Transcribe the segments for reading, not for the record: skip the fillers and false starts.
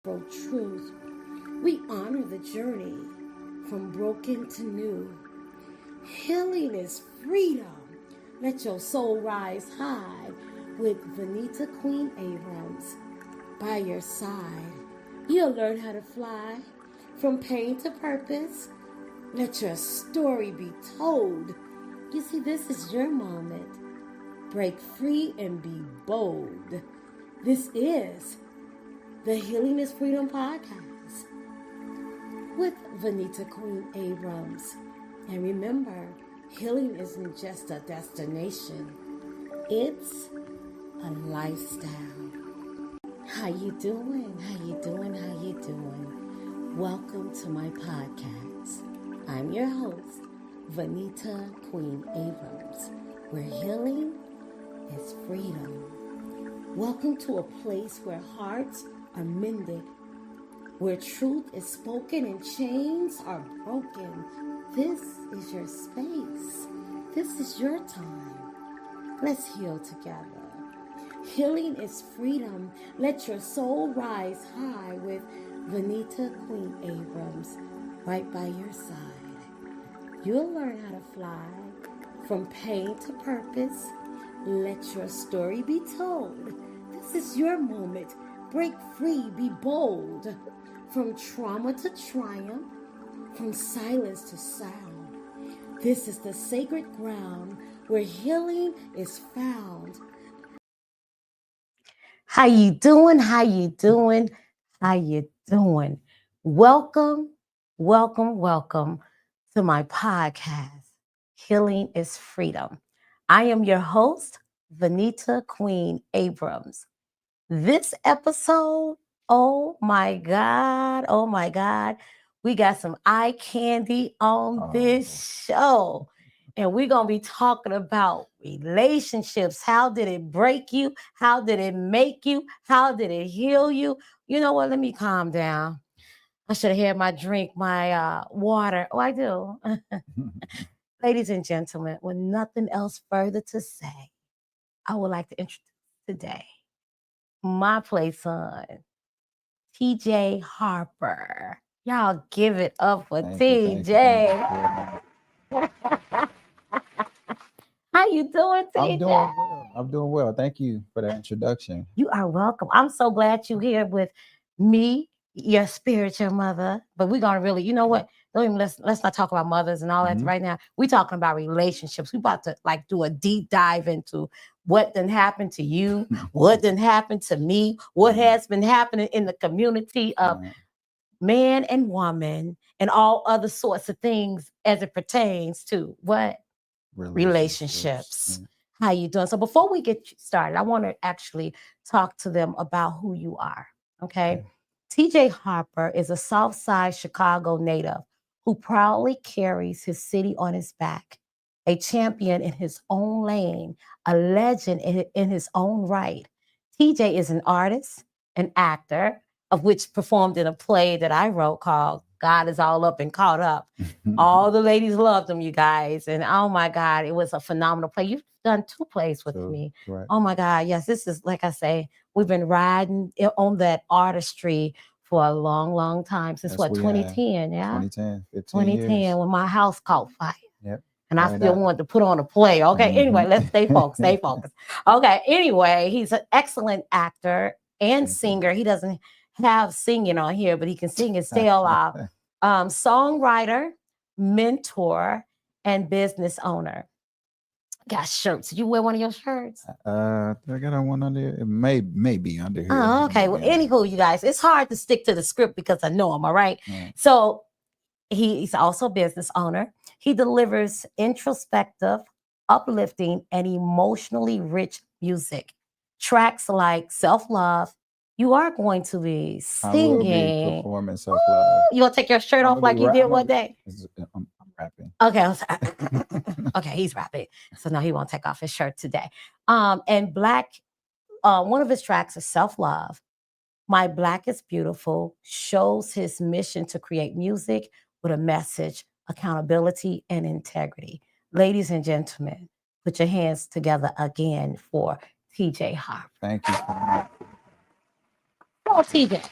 For truth, we honor the journey from broken to new. Healing is freedom. Let your soul rise high with Venita Queen Abrams by your side. You'll learn how to fly from pain to purpose. Let your story be told. You see, this is your moment. Break free and be bold. This is the Healing is Freedom podcast with Venita Queen Abrams. And remember, healing isn't just a destination, it's a lifestyle. How you doing? How you doing? How you doing? Welcome to my podcast. I'm your host, Venita Queen Abrams, where healing is freedom. Welcome to a place where hearts are mended, where truth is spoken and chains are broken. This is your space. This is your time. Let's heal together. Healing is freedom. Let your soul rise high with Venita Queen Abrams right by your side. You'll learn how to fly from pain to purpose. Let your story be told. This is your moment. Break free, be bold. From trauma to triumph, from silence to sound. This is the sacred ground where healing is found. How you doing? How you doing? How you doing? Welcome, welcome to my podcast, Healing is Freedom. I am your host, Venita Queen Abrams. This episode, oh my God, we got some eye candy on this show. And we're going to be talking about relationships. How did it break you? How did it make you? How did it heal you? You know what? Let me calm down. I should have had my drink, my water. Oh, I do. Ladies and gentlemen, with nothing else further to say, I would like to introduce today my play son, Tjay Harper. Y'all give it up for TJ. How you doing, TJ? I'm doing well. Thank you for that introduction. You are welcome. I'm so glad you're here with me, your spiritual mother. But we're gonna really, you know what? Don't even let's not talk about mothers and all that right now. We're talking about relationships. We about to like do a deep dive into what done happened to you, what done happened to me, what has been happening in the community of man and woman, and all other sorts of things as it pertains to what? Relationships. How you doing? So before we get started, I want to actually talk to them about who you are. Okay. Tjay Harper is a Southside Chicago native who proudly carries his city on his back, a champion in his own lane, a legend in his own right. TJ is an artist, an actor, of which performed in a play that I wrote called God is All Up and Caught Up. All the ladies loved him, you guys. And oh my God, it was a phenomenal play. You've done 2 plays with me. Right. Oh my God, yes, this is, like I say, we've been riding on that artistry for a long time. Since what, 2010, yeah? 2010, 15 2010, years. when my house caught fire. Yep. And I still wanted to put on a play. Okay, anyway, let's stay focused, Okay, anyway, he's an excellent actor and singer. He doesn't have singing on here, but he can sing his tail off. Songwriter, mentor, and business owner. Got shirts. Did you wear one of your shirts? I got on one under here. It may be under here. Oh, okay. Well, anywho, you guys, it's hard to stick to the script because I know him, all right? So he's also a business owner. He delivers introspective, uplifting, and emotionally rich music. Tracks like Self-Love. You are going to be singing. I will be performing Self-Love. You gonna take your shirt off like you did one day? I'm rapping. Okay. Okay, he's rapping. So no, he won't take off his shirt today. And one of his tracks is Self-Love. My Black is Beautiful shows his mission to create music with a message, accountability, and integrity. Ladies and gentlemen, put your hands together again for Tjay Harper. Thank you so much. Oh, TJ.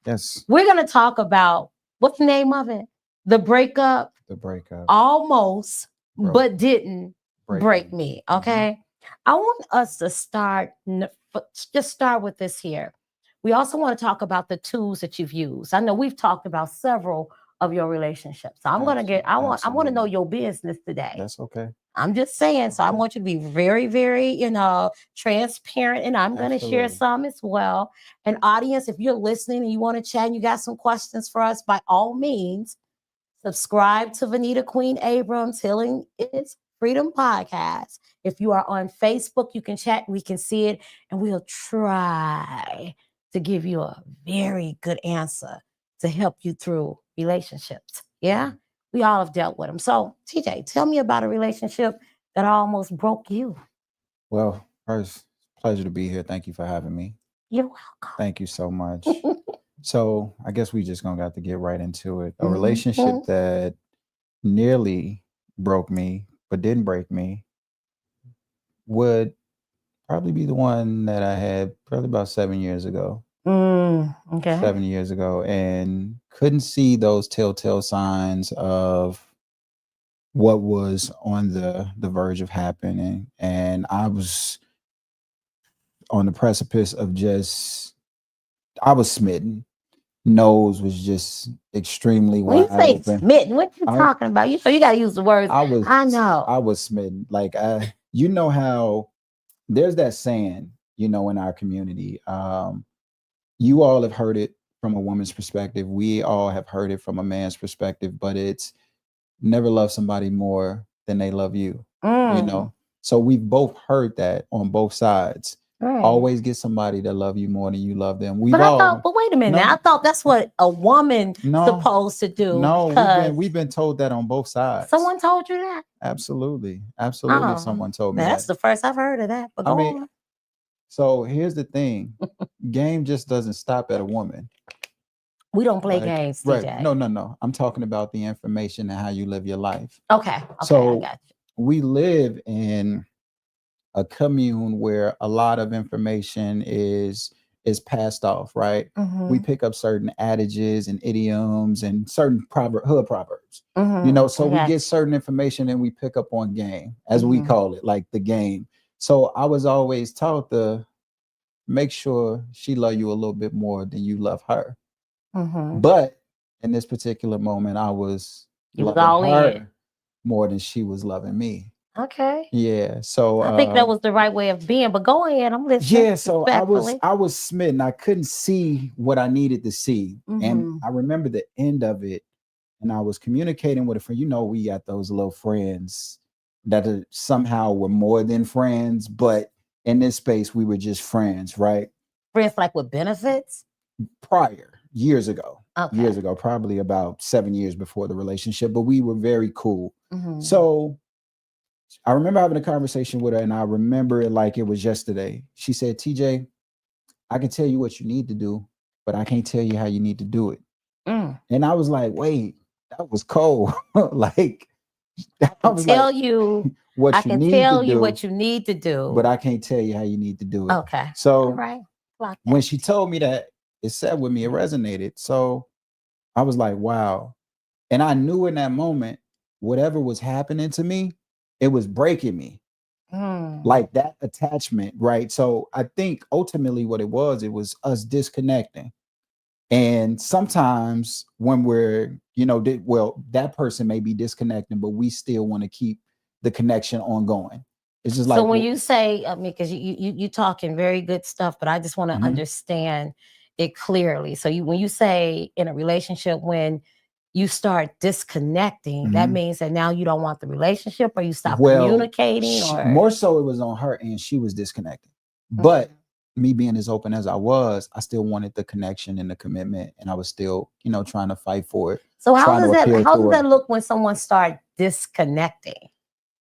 Yes. We're going to talk about, what's the name of it? The breakup The breakup. almost, Broke. but didn't break me. Okay. I want us to just start with this here. We also want to talk about the tools that you've used. I know we've talked about several of your relationships. So I'm going to I want to know your business today. That's okay. I'm just saying. So I want you to be very, very, transparent. And I'm going to share some as well. And audience, if you're listening and you want to chat and you got some questions for us, by all means, subscribe to Venita Queen Abrams Healing is Freedom Podcast. If you are on Facebook, you can chat, we can see it, and we'll try to give you a very good answer to help you through relationships. Yeah? We all have dealt with them. So, TJ, tell me about a relationship that almost broke you. Well, first, pleasure to be here. Thank you for having me. You're welcome. Thank you so much. So I guess we just gonna got to get right into it. A relationship that nearly broke me, but didn't break me, would probably be the one that I had probably about 7 years ago. Okay. 7 years ago, and couldn't see those telltale signs of what was on the verge of happening, and I was on the precipice of I was smitten. Nose was just extremely wide when you say open. Smitten, what you talking about? You got to use the words. I know. I was smitten. Like you know how there's that saying, in our community. You all have heard it from a woman's perspective. We all have heard it from a man's perspective, but it's never love somebody more than they love you. So we've both heard that on both sides. Right. Always get somebody that love you more than you love them. But wait a minute. I thought that's what a woman supposed to do. No, we've been told that on both sides. Someone told you that? Absolutely. Someone told me that's the first I've heard of that. But go on. So here's the thing. Game just doesn't stop at a woman. We don't play games, TJ. Right. No. I'm talking about the information and how you live your life. Okay. So I got you. We live in a commune where a lot of information is passed off, right? We pick up certain adages and idioms and certain hood proverbs. So we get certain information and we pick up on game, as we call it, like the game. So I was always taught to make sure she love you a little bit more than you love her. But in this particular moment, I was loving her more than she was loving me. Okay. Yeah. So I think that was the right way of being. But go ahead, I'm listening. Yeah. So I was smitten. I couldn't see what I needed to see, and I remember the end of it. And I was communicating with a friend. We got those little friends that somehow were more than friends, but in this space we were just friends, right? Friends like with benefits? Prior, years ago. Years ago, probably about 7 years before the relationship, but we were very cool. So I remember having a conversation with her, and I remember it like it was yesterday. She said, TJ, I can tell you what you need to do, but I can't tell you how you need to do it. And I was like, wait, that was cold. Like, I can tell you what you need to do, but I can't tell you how you need to do it. Okay. So when she told me that, it sat with me, it resonated. So I was like, wow. And I knew in that moment, whatever was happening to me, it was breaking me. Like that attachment, right? So I think ultimately what it was us disconnecting. And sometimes when we're, that person may be disconnecting, but we still want to keep the connection ongoing. It's just like, so when you say, because you talking very good stuff, but I just want to understand it clearly. So when you say in a relationship, when you start disconnecting, that means that now you don't want the relationship, or you stop communicating, or more so it was on her end. She was disconnecting, but me being as open as I still wanted the connection and the commitment, and I was still, trying to fight for it. So how does that look when someone starts disconnecting?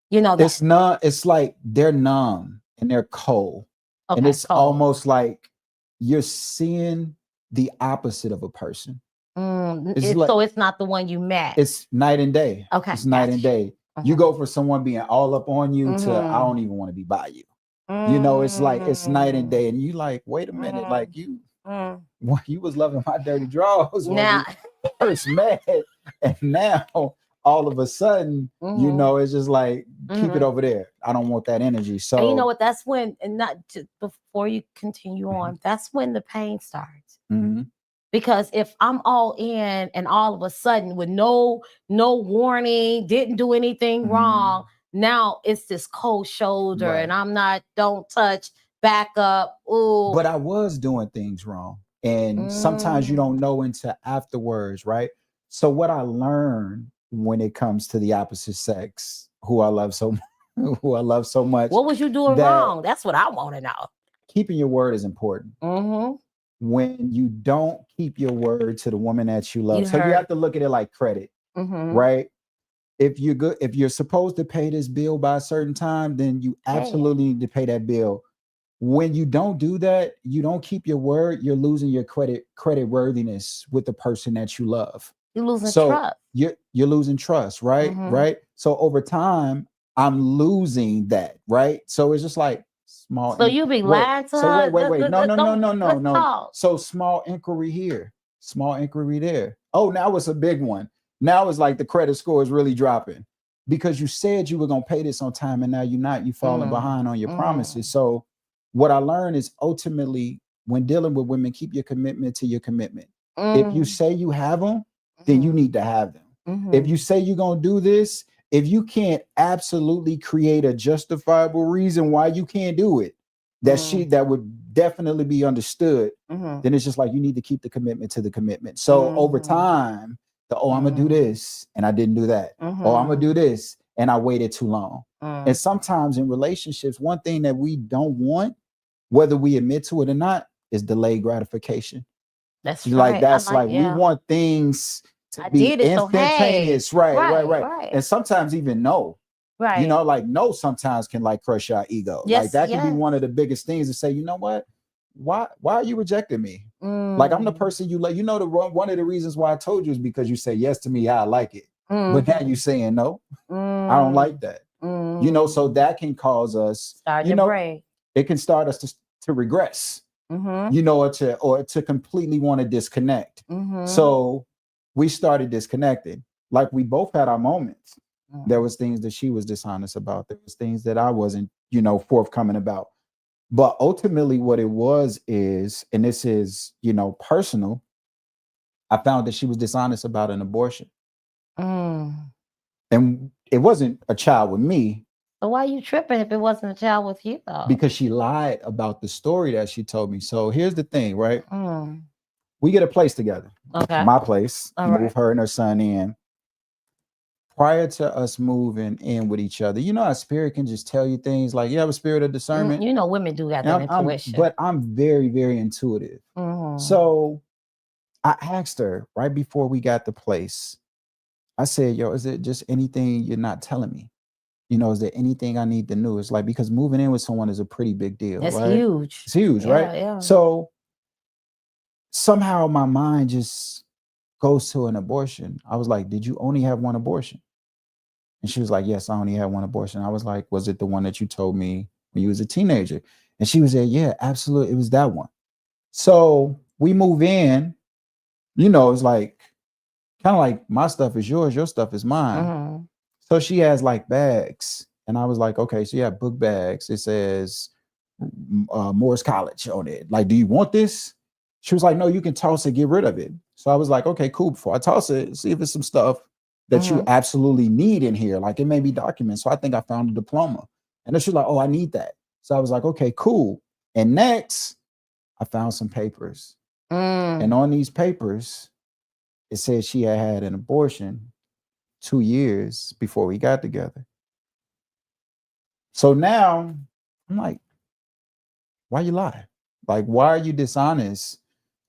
It's like they're numb and they're cold. And it's almost like you're seeing the opposite of a person. So it's not the one you met. It's night and day. Okay. It's night and day. You go for someone being all up on you to I don't even want to be by you. It's like it's night and day. And you like, wait a minute, like you Well, you was loving my dirty drawers when Now, we first met, and now all of a sudden, you know, it's just like keep it over there. I don't want that energy. So and you know what? That's when, and not just before you continue on, that's when the pain starts. Because if I'm all in and all of a sudden with no warning, didn't do anything wrong, now it's this cold shoulder, and I'm not, don't touch, back up. Ooh. But I was doing things wrong. And sometimes you don't know until afterwards, right? So what I learned when it comes to the opposite sex, who I love so much. What was you doing wrong? That's what I want to know. Keeping your word is important. When you don't keep your word to the woman that you love, so you have to look at it like credit, right? If you're supposed to pay this bill by a certain time, then you absolutely need to pay that bill. When you don't do that, you don't keep your word, you're losing your credit worthiness with the person that you love. You're losing trust. You're losing trust, right? Right. So over time, I'm losing that, right? So it's just like small. So you be lying to her? Wait. No. So small inquiry here, small inquiry there. Oh, now it's a big one. Now it's like the credit score is really dropping because you said you were going to pay this on time and now you're not. You're falling behind on your promises. So what I learned is ultimately when dealing with women, keep your commitment to your commitment. If you say you have them, then you need to have them. If you say you're going to do this, if you can't absolutely create a justifiable reason why you can't do it, that would definitely be understood, then it's just like you need to keep the commitment to the commitment. So over time, I'm gonna do this and I didn't do that. Or I'm gonna do this and I waited too long. And sometimes in relationships, one thing that we don't want, whether we admit to it or not, is delayed gratification. That's like we want things to be instantaneous. So, hey. Right. And sometimes even no. Right. You know, like no sometimes can like crush our ego. Yes, like that can be one of the biggest things to say, you know what? Why are you rejecting me? Like I'm the person you like. You know, one of the reasons why I told you is because you say yes to me how I like it. But now you saying no. I don't like that. You know, so that can cause us it can start us to regress. You know, or to completely want to disconnect. So we started disconnecting. Like we both had our moments. There was things that she was dishonest about. There was things that I wasn't, you know, forthcoming about. But ultimately what it was is, and this is, you know, personal, I found that she was dishonest about an abortion. And it wasn't a child with me. So why are you tripping if it wasn't a child with you though? Because she lied about the story that she told me. So here's the thing, right? We get a place together. Okay. My place. Move her and her son in. Prior to us moving in with each other, you know how spirit can just tell you things like you have a spirit of discernment. You know, women do have that intuition. But I'm very, very intuitive. So I asked her right before we got the place. I said, yo, is it just anything you're not telling me? You know, is there anything I need to know? It's like, because moving in with someone is a pretty big deal. It's right? huge. It's huge, right? Yeah. So somehow my mind just goes to an abortion. I was like, did you only have one abortion? And she was like, yes, I only had one abortion. I was like, was it the one that you told me when you was a teenager? And she was there, yeah, absolutely. It was that one. So we move in, you know, it's like, kind of like my stuff is yours, your stuff is mine. So she has like bags. And I was like, okay, so you have book bags. It says Morris College on it. Like, do you want this? She was like, no, you can toss it, get rid of it. So I was like, okay, cool. Before I toss it, see if it's some stuff that you absolutely need in here. Like it may be documents. So I think I found a diploma. And then she's like, oh, I need that. So I was like, okay, cool. And next, I found some papers. And on these papers, it said she had an abortion 2 years before we got together. So now I'm like, why you lie? Like, why are you dishonest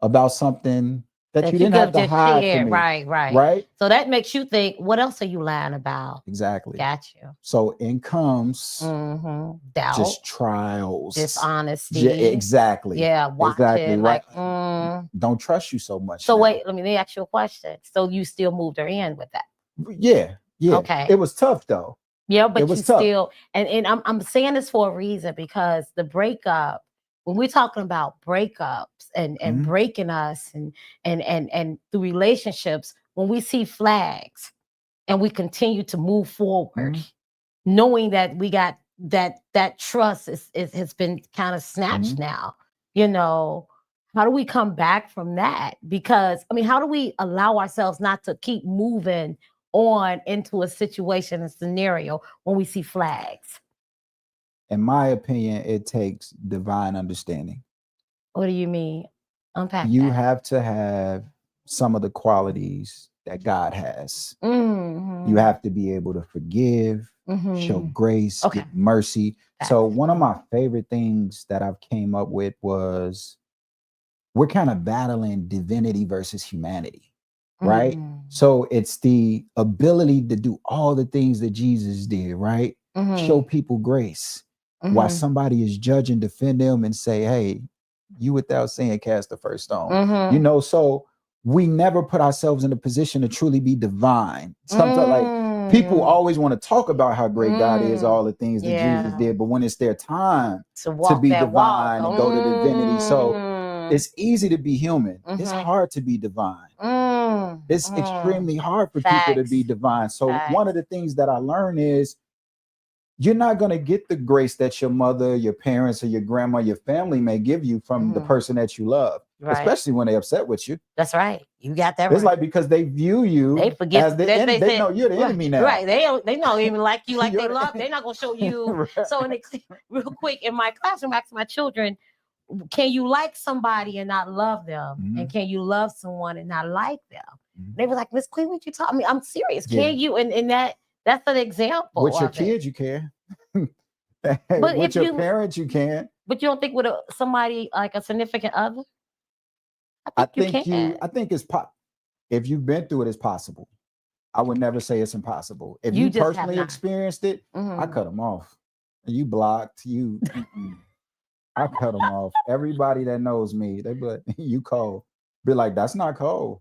about something that you didn't have to hide from me? Right. So that makes you think, what else are you lying about? Exactly. Got you. So in comes doubt, just trials, dishonesty. Exactly. Yeah. Watch it. Like, don't trust you so much. So wait, let me ask you a question. So you still moved her in with that? Yeah. Okay. It was tough though. Yeah, but you still, and I'm saying this for a reason, because the breakup when we're talking about breakups and breaking us and through relationships, when we see flags and we continue to move forward, knowing that we got that trust has been kind of snatched now, you know, how do we come back from that? Because I mean, how do we allow ourselves not to keep moving on into a situation, a scenario when we see flags? In my opinion, it takes divine understanding. What do you mean? Unpack You that. have to have some of the qualities that God has. Mm-hmm. You have to be able to forgive, show grace, give mercy. So one of my favorite things that I've came up with was we're kind of battling divinity versus humanity, right? So it's the ability to do all the things that Jesus did, right? Show people grace while somebody is judging, defend them and say, hey, you without sin cast the first stone. You know, so we never put ourselves in a position to truly be divine. Sometimes like people always want to talk about how great God is, all the things that Jesus did, but when it's their time to be divine and go to divinity. So it's easy to be human. It's hard to be divine. It's extremely hard for people to be divine. So one of the things that I learned is you're not going to get the grace that your mother, your parents, or your grandma, your family may give you from the person that you love, especially when they're upset with you. That's right. You got that. It's like because they view you as the enemy. They know you're the enemy now. Right. They don't even like you like they love. They're not going to show you. So real quick, in my classroom, I ask my children, can you like somebody and not love them? And can you love someone and not like them? They were like, Miss Queen, what you taught me? I'm serious. Can you? And that's an example. With your kids, you can. But with your parents, you can. But you don't think with somebody like a significant other? I think it's if you've been through it, it's possible. I would never say it's impossible. If you personally experienced it, I cut them off. You blocked. I cut them off. Everybody that knows me, they be like, you cold. Be like, that's not cold.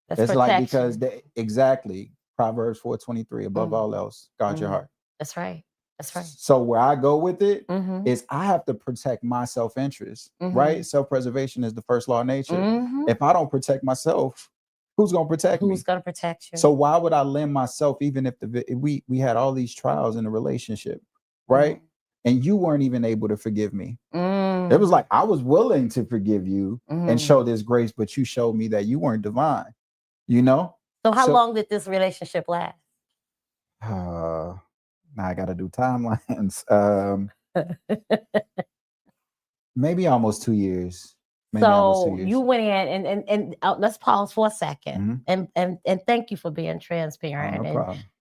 It's protection. Like because exactly. Proverbs 4:23, above all else, guard your heart. That's right. That's right. So where I go with it is I have to protect my self-interest, right? Self-preservation is the first law of nature. If I don't protect myself, who's going to protect me? Who's going to protect you? So why would I lend myself, even if we had all these trials in the relationship, right? And you weren't even able to forgive me. It was like I was willing to forgive you and show this grace, but you showed me that you weren't divine, you know? So how long did this relationship last? Now I got to do timelines. Maybe almost 2 years. You went in and let's pause for a second and thank you for being transparent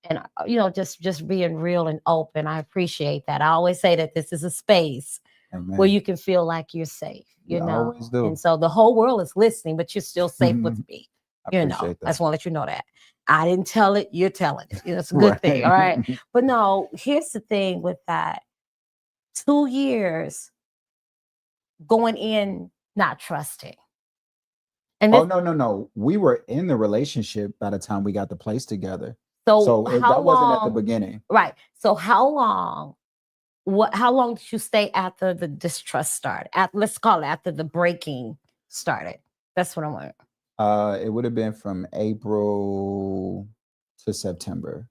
and you know just being real and open. I appreciate that. I always say that this is a space where you can feel like you're safe. You know, I always do. And so the whole world is listening, but you're still safe with me. You know, that. I just want to let you know that. I didn't tell it, you're telling it. It's a good thing. All right. But no, here's the thing with that. 2 years going in, not trusting. And no. We were in the relationship by the time we got the place together. So that wasn't at the beginning. Right. So how long did you stay after the distrust started? Let's call it after the breaking started. That's what I want. It would have been from April to September.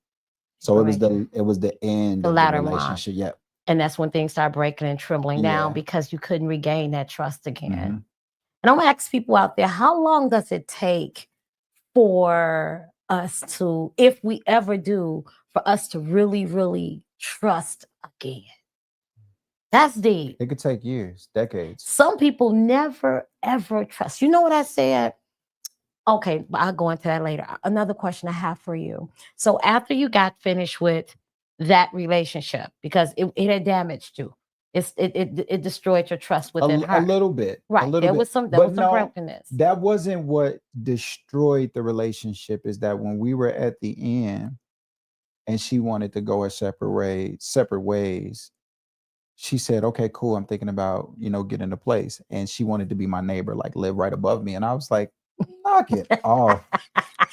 So it was the end of the relationship. Yep. And that's when things started breaking and trembling down because you couldn't regain that trust again. And I'm gonna ask people out there, how long does it take for us to, if we ever do, for us to really, really trust again? That's deep. It could take years, decades. Some people never, ever trust. You know what I said? Okay, I'll go into that later. Another question I have for you. So after you got finished with that relationship, because it had damaged you, it destroyed your trust within her. A little bit. Right. There was some brokenness. That wasn't what destroyed the relationship, is that when we were at the end and she wanted to go our separate ways, she said, okay, cool. I'm thinking about, getting a place. And she wanted to be my neighbor, like live right above me. And I was like, knock it off.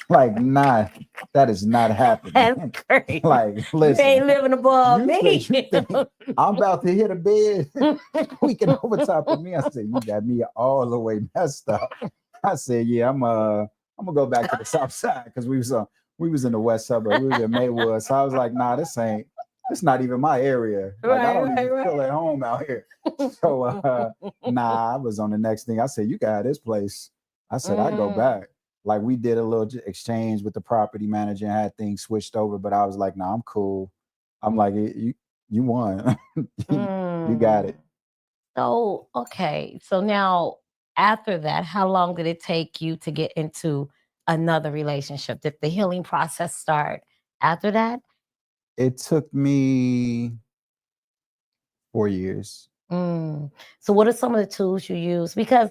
Like, nah, That is not happening. That's crazy. Like, listen, you ain't living above you me. think I'm about to hit a bed squeaking over top of me? I said, you got me all the way messed up. I said, yeah, I'm gonna go back to the south side because we was in the west suburb. We was in Maywood. So I was like, nah, this not even my area. Like, I don't even feel at home out here. So nah, I was on the next thing. I said, you got this place. I said, I go back. Like, we did a little exchange with the property manager and had things switched over, but I was like, nah, I'm cool. I'm like, you won. You got it. So, okay. So now after that, how long did it take you to get into another relationship? Did the healing process start after that? It took me 4 years. So what are some of the tools you use? Because,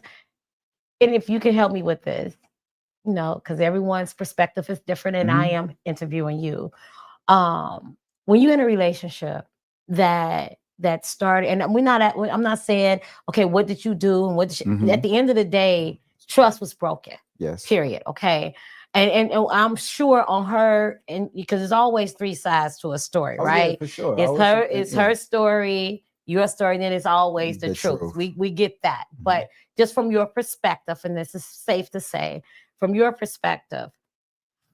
and if you can help me with this, because everyone's perspective is different and I am interviewing you. When you're in a relationship that started, and I'm not saying, okay, what did you do? And what did you, at the end of the day, trust was broken. Yes. Period. Okay. And I'm sure on her, and because there's always 3 sides to a story, right? Yeah, for sure. It's her story, your story, and then it's always the truth. We get that. But just from your perspective, and this is safe to say, from your perspective,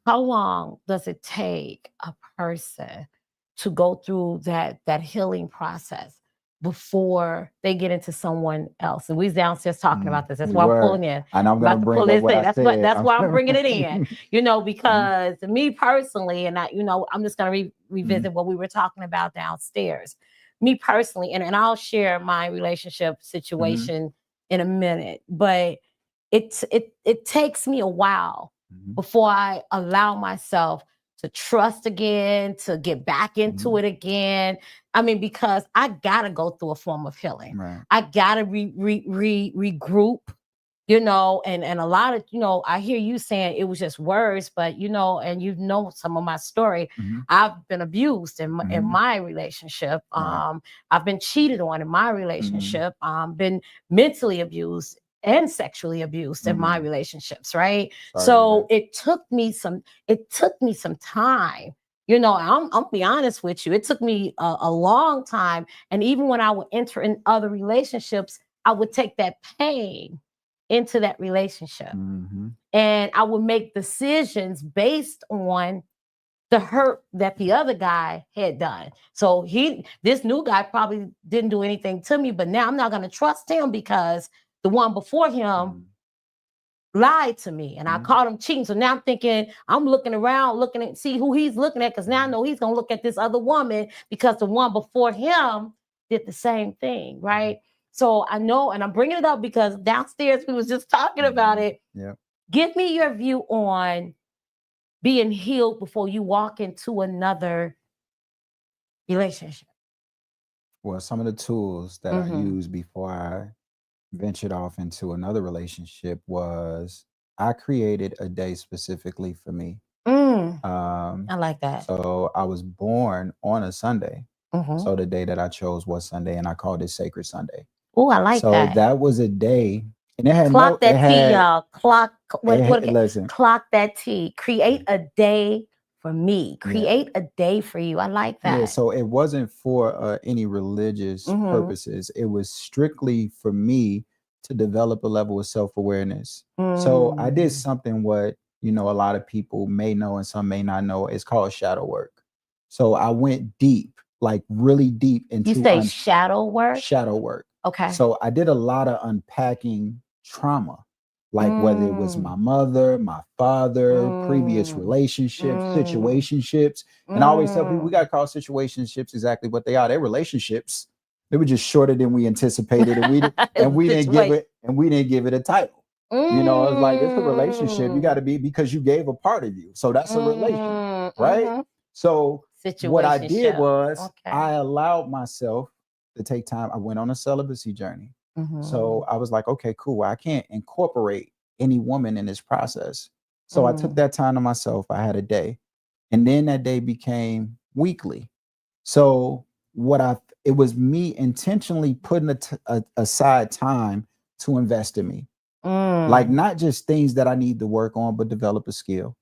how long does it take a person to go through that healing process before they get into someone else? And we downstairs talking about this. That's why I'm pulling in. And I'm going to bring up what I said. That's why I'm bringing it in. Because me personally, and I'm just going to revisit what we were talking about downstairs. Me personally, and I'll share my relationship situation in a minute, but it takes me a while before I allow myself to trust again, to get back into it again. I mean, because I gotta go through a form of healing. Right. I gotta regroup, and a lot of, I hear you saying it was just words, but and some of my story. I've been abused in my relationship. Right. I've been cheated on in my relationship. Been mentally abused and sexually abused in my relationships, right? So it took me some time. I'll be honest with you. It took me a long time. And even when I would enter in other relationships, I would take that pain into that relationship. And I would make decisions based on the hurt that the other guy had done. So this new guy probably didn't do anything to me, but now I'm not going to trust him because the one before him lied to me and I caught him cheating. So now I'm thinking, I'm looking around, looking at, see who he's looking at, because now I know he's going to look at this other woman because the one before him did the same thing, right? So I know, and I'm bringing it up because downstairs we was just talking about it. Yeah. Give me your view on being healed before you walk into another relationship. Well, some of the tools that I used before I ventured off into another relationship was I created a day specifically for me. I like that. So I was born on a Sunday. So the day that I chose was Sunday, and I called it Sacred Sunday. Oh, I like that. So that was a day, and it had clock that tea, y'all. Clock. Listen. Clock that tea. Create a day for me. Create a day for you. I like that. Yeah. So it wasn't for any religious purposes. It was strictly for me to develop a level of self-awareness. So I did something what a lot of people may know and some may not know. It's called shadow work. So I went deep, like really deep into. You say shadow work? Shadow work. Okay. So I did a lot of unpacking trauma, like whether it was my mother, my father, previous relationships, situationships. And I always tell people we got to call situationships exactly what they are. They're relationships. They were just shorter than we anticipated, and we didn't give it a title. It's like it's a relationship. You got to be, because you gave a part of you. So that's a relation, right? So what I did was I allowed myself to take time. I went on a celibacy journey. So I was like, okay, cool. I can't incorporate any woman in this process. So I took that time to myself. I had a day, and then that day became weekly. So it was me intentionally putting aside time to invest in me. Like not just things that I need to work on, but develop a skill.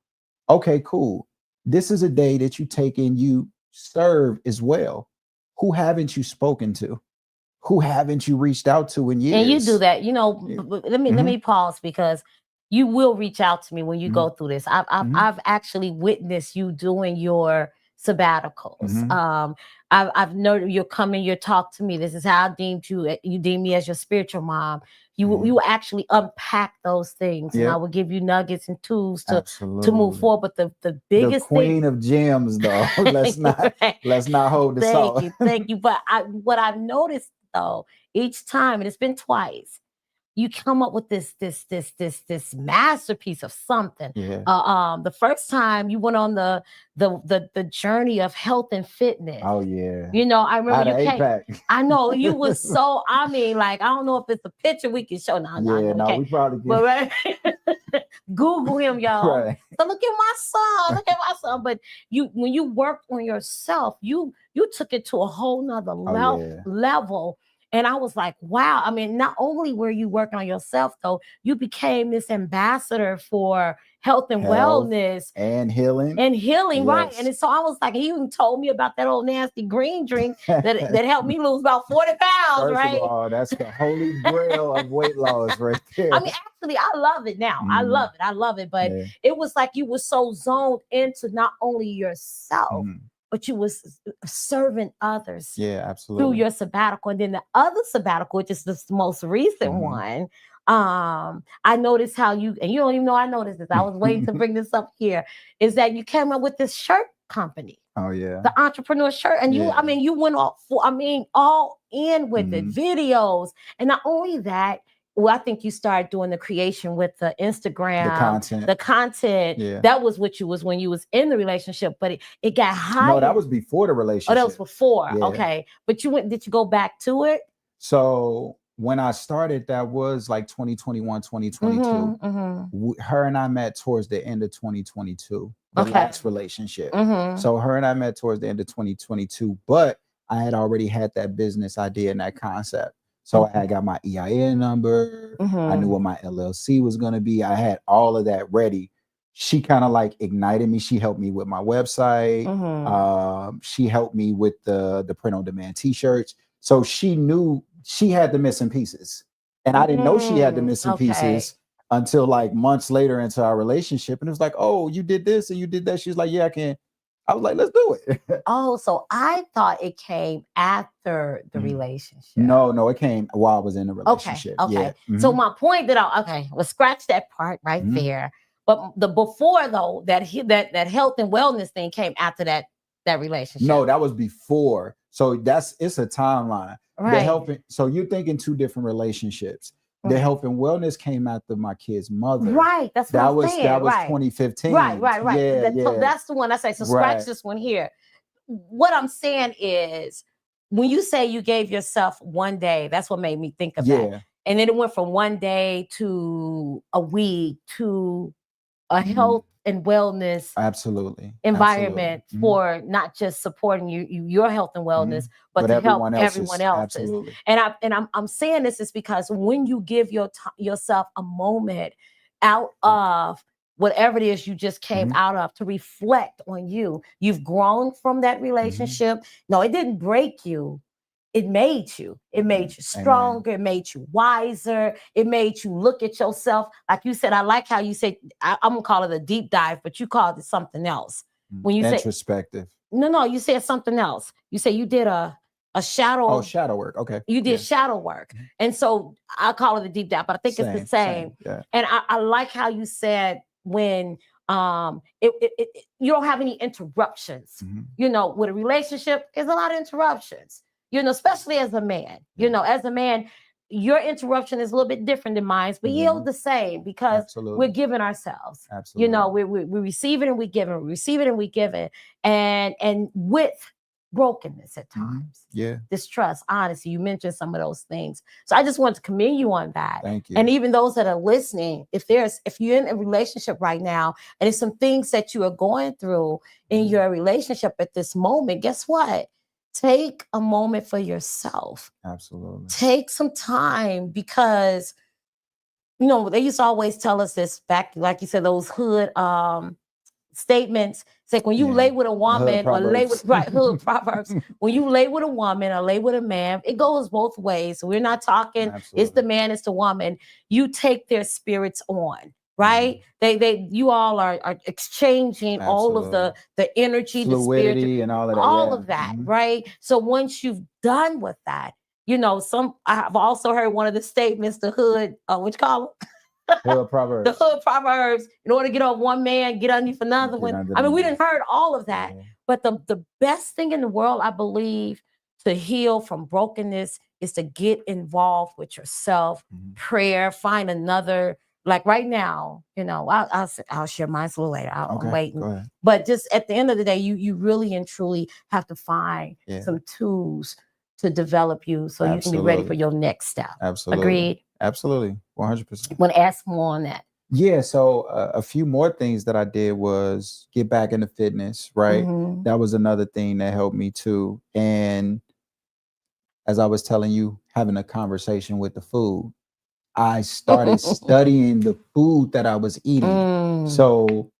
Okay, cool. this is a day that you take and you serve as well. Who haven't you spoken to? Who haven't you reached out to in years? And you do that, let me pause, because you will reach out to me when you go through this. I've actually witnessed you doing your sabbaticals. I've noticed you're coming, you talk to me. This is how I deemed you. You deem me as your spiritual mom. You actually unpack those things, and I will give you nuggets and tools to move forward. But the biggest queen of gems, though. let's not hold the salt. Thank you. But what I've noticed though, each time, and it's been twice, you come up with this masterpiece of something. The first time you went on the journey of health and fitness. Oh yeah. I remember you came. I know you was so. I mean, like, I don't know if it's a picture we can show. We probably can. But right, Google him, y'all. Right. So look at my son. Look at my son. But when you worked on yourself, you took it to a whole nother level. And I was like, wow. I mean, not only were you working on yourself, though, you became this ambassador for health and wellness. And healing. Yes. Right. And so I was like, he even told me about that old nasty green drink that helped me lose about 40 pounds, right? First of all, that's the holy grail of weight loss right there. I mean, actually, I love it now. I love it. But it was like you were so zoned into not only yourself, but you was serving others. Yeah, absolutely. Through your sabbatical. And then the other sabbatical, which is the most recent one, I noticed how you, and you don't even know I noticed this, I was waiting to bring this up here, is that you came up with this shirt company. Oh yeah. The entrepreneur shirt. And you went all in with the videos. And not only that, well, I think you started doing the creation with the Instagram, the content. Yeah. That was what you was when you was in the relationship, but it got higher. No, that was before the relationship. Oh, that was before. Yeah. Okay. But did you go back to it? So when I started, that was like 2021, 2022. Her and I met towards the end of 2022, the last relationship. So her and I met towards the end of 2022, but I had already had that business idea and that concept. So I had got my EIN number. I knew what my LLC was going to be. I had all of that ready. She kind of like ignited me. She helped me with my website. She helped me with the print on demand t-shirts. So she knew she had the missing pieces. And I didn't know she had the missing pieces until like months later into our relationship. And it was like, oh, you did this and you did that. She was like, yeah, I can. I was like, let's do it. Oh, so I thought it came after the relationship. No, it came while I was in the relationship. Okay. Yeah. So my point let's scratch that part right there. But the before though, that health and wellness thing came after that relationship. No, that was before. So it's a timeline. Right. So you're thinking two different relationships. The health and wellness came after my kid's mother. Right. That was 2015. Right. Yeah. That's the one I say. So scratch this one here. What I'm saying is, when you say you gave yourself one day, that's what made me think of that. And then it went from one day to a week to a health and wellness environment for not just supporting your health and wellness, but to help everyone else. And I'm saying this is because when you give yourself a moment out of whatever it is you just came out of, to reflect on you've grown from that relationship. No, it didn't break you. It made you. It made you stronger. It made you wiser. It made you look at yourself. Like you said, I like how you said, I'm going to call it a deep dive, but you called it something else. When you say introspective. No, you said something else. You said you did a shadow. Oh, shadow work. Okay. You did shadow work. And so I call it a deep dive, but I think it's the same. Yeah. And I like how you said when you don't have any interruptions. With a relationship, there's a lot of interruptions. Especially as a man, as a man, your interruption is a little bit different than mine, but yield the same, because we're giving ourselves. Absolutely. We receive it and we give it, we receive it and we give it. And with brokenness at times, distrust, honesty, you mentioned some of those things. So I just want to commend you on that. Thank you. And even those that are listening, if you're in a relationship right now and there's some things that you are going through in your relationship at this moment, guess what? Take a moment for yourself. Absolutely. Take some time, because, they used to always tell us this back, like you said, those hood statements. It's like when you lay with a woman or lay with hood proverbs. When you lay with a woman or lay with a man, it goes both ways. So we're not talking. Absolutely. It's the man, it's the woman. You take their spirits on. Right? You all are exchanging all of the energy, fluidity, the spirit, and all of that. All of that, right? So once you've done with that, you know, I've also heard one of the statements, the hood, what you call them? Hood proverbs. The hood proverbs, in order to get off one man, get underneath another one. I mean, we didn't heard all of that. Yeah. But the best thing in the world, I believe, to heal from brokenness is to get involved with yourself, prayer, find another. Like right now, you know, I'll share mine a little later. I'm waiting. But just at the end of the day, you really and truly have to find some tools to develop you so you can be ready for your next step. Absolutely. Agreed? Absolutely. 100%. Want to ask more on that? Yeah. So a few more things that I did was get back into fitness, right? That was another thing that helped me too. And as I was telling you, having a conversation with the food, I started studying the food that I was eating. So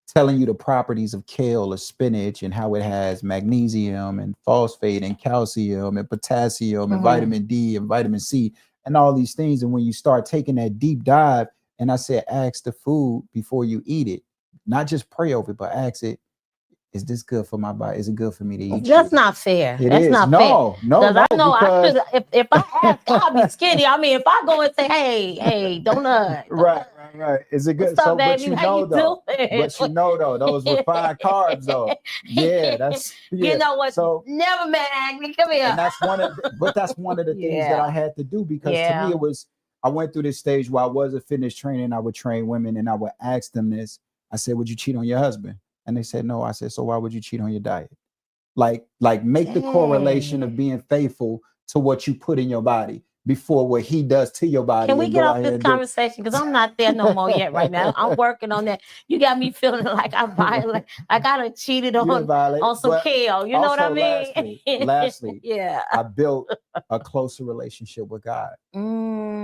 telling you the properties of kale or spinach and how it has magnesium and phosphate and calcium and potassium and vitamin D and vitamin C and all these things. And when you start taking that deep dive, and I said, ask the food before you eat it, not just pray over it, but ask it, is this good for my body? Is it good for me to eat? That's not fair. That's not fair. No. Because I know I should. If I ask, I'll be skinny. I mean, if I go and say, hey, don't nut. Right. Is it good? What's up, baby? But you know though, those refined carbs though. Yeah, that's you know what? So never man, come here. And that's one of the things that I had to do because to me it was. I went through this stage where I was a fitness trainer and I would train women and I would ask them this. I said, would you cheat on your husband? And they said, no. I said, so why would you cheat on your diet? Like make the correlation of being faithful to what you put in your body before what he does to your body. Can we get off this conversation? Because I'm not there no more yet right now. I'm working on that. You got me feeling like I violate, like I done cheated on some kale. You know what I mean? Lastly, yeah. I built a closer relationship with God.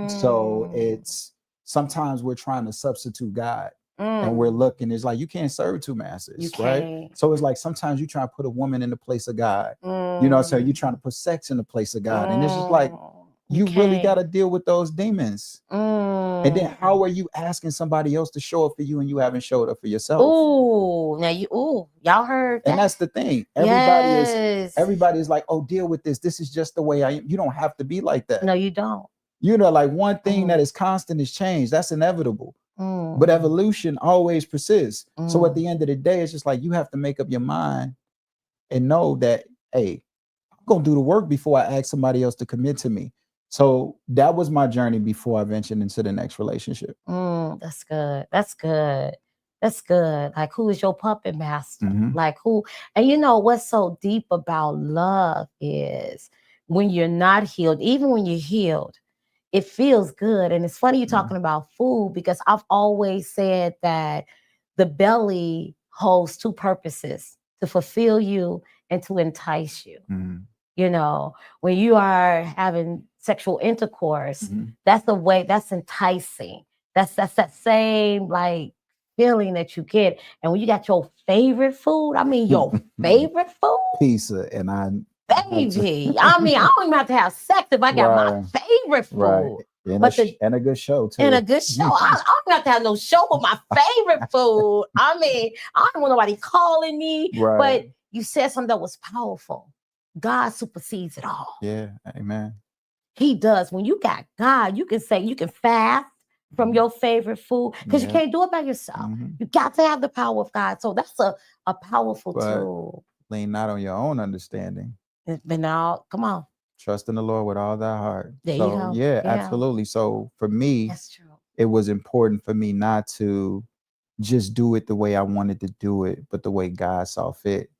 So it's sometimes we're trying to substitute God. And we're looking, it's like you can't serve two masters, right? So it's like sometimes you try to put a woman in the place of God. You know, so you're trying to put sex in the place of God. And it's just like you really got to deal with those demons. And then how are you asking somebody else to show up for you and you haven't showed up for yourself? Y'all heard that? And that's the thing. Everybody is like, oh, deal with this. This is just the way I am. You don't have to be like that. No, you don't. You know, like one thing that is constant is change. That's inevitable. But evolution always persists. So at the end of the day, it's just like you have to make up your mind and know that, hey, I'm going to do the work before I ask somebody else to commit to me. So that was my journey before I ventured into the next relationship. That's good. That's good. That's good. Like, who is your puppet master? Like who? And you know what's so deep about love is when you're not healed, even when you're healed, it feels good. And it's funny you're talking about food because I've always said that the belly holds two purposes: to fulfill you and to entice you. You know, when you are having sexual intercourse, that's the way, that's enticing. That's that same like feeling that you get. And when you got your favorite food, I mean your favorite food. Pizza and baby, I mean, I don't even have to have sex if I got my favorite food. And a good show, too. And a good show. I don't have to have no show with my favorite food. I mean, I don't want nobody calling me. But you said something that was powerful. God supersedes it all. Yeah, amen. He does. When you got God, you can say, you can fast from your favorite food because you can't do it by yourself. You got to have the power of God. So that's a powerful tool. Lean not on your own understanding. But now, come on. Trust in the Lord with all thy heart. There you go. Yeah, absolutely. So for me, that's true. It was important for me not to just do it the way I wanted to do it, but the way God saw fit.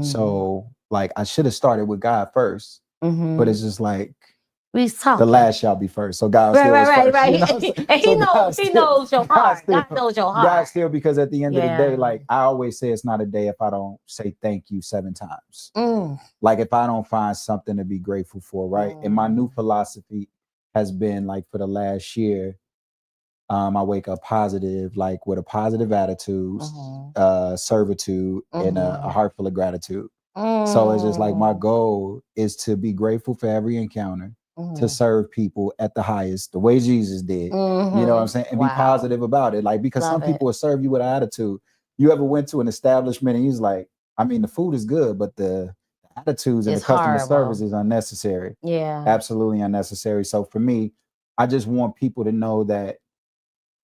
So like I should have started with God first, but it's just like the last shall be first. So God still is first. You know? And he knows your heart. God knows your heart. God still, because at the end of the day, like I always say, it's not a day if I don't say thank you 7 times. Like if I don't find something to be grateful for, right? And my new philosophy has been like for the last year, I wake up positive, like with a positive attitude, servitude, and a heart full of gratitude. So it's just like my goal is to be grateful for every encounter, to serve people at the highest, the way Jesus did. You know what I'm saying? And be positive about it. Like, because some people will serve you with an attitude. You ever went to an establishment and he's like, I mean, the food is good, but the attitudes and the customer service is unnecessary. Yeah. Absolutely unnecessary. So for me, I just want people to know that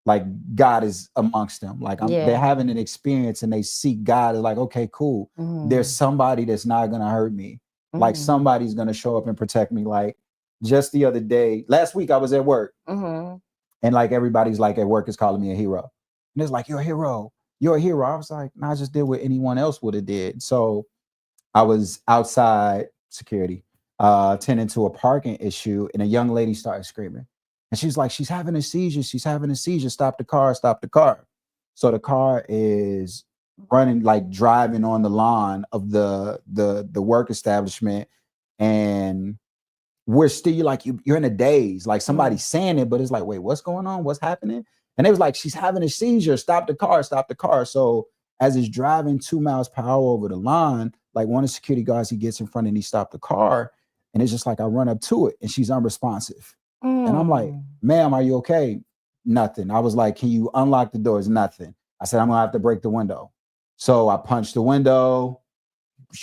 like God is amongst them. Like they're having an experience and they see God is like, okay, cool. There's somebody that's not going to hurt me. Like somebody's going to show up and protect me. Like just the other day, last week I was at work and like everybody's like at work is calling me a hero. And it's like, you're a hero. You're a hero. I was like, no, I just did what anyone else would have did. So I was outside security, tending to a parking issue, and a young lady started screaming. And she's like, she's having a seizure. She's having a seizure. Stop the car. Stop the car. So the car is running, like driving on the lawn of the work establishment. And we're still like, you're in a daze. Like somebody's saying it, but it's like, wait, what's going on? What's happening? And it was like, she's having a seizure. Stop the car. Stop the car. So as it's driving 2 miles per hour over the line, like one of the security guards, he gets in front and he stopped the car. And it's just like, I run up to it and she's unresponsive. And I'm like, ma'am, are you okay? Nothing. I was like, can you unlock the doors? Nothing. I said, I'm going to have to break the window. So I punched the window,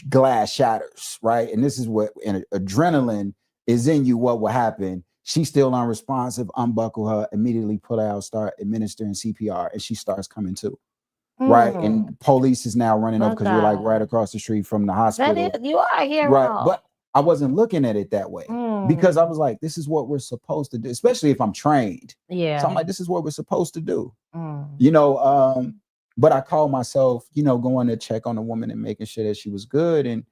glass shatters, right? And this is what adrenaline is in you. What will happen? She's still unresponsive. Unbuckle her, immediately pull her out, start administering CPR, and she starts coming to. Right. And police is now running up because we're like right across the street from the hospital. That is, you are a hero. Right. But I wasn't looking at it that way because I was like, this is what we're supposed to do, especially if I'm trained. Yeah. So I'm like, this is what we're supposed to do. You know, but I called myself, you know, going to check on the woman and making sure that she was good. And,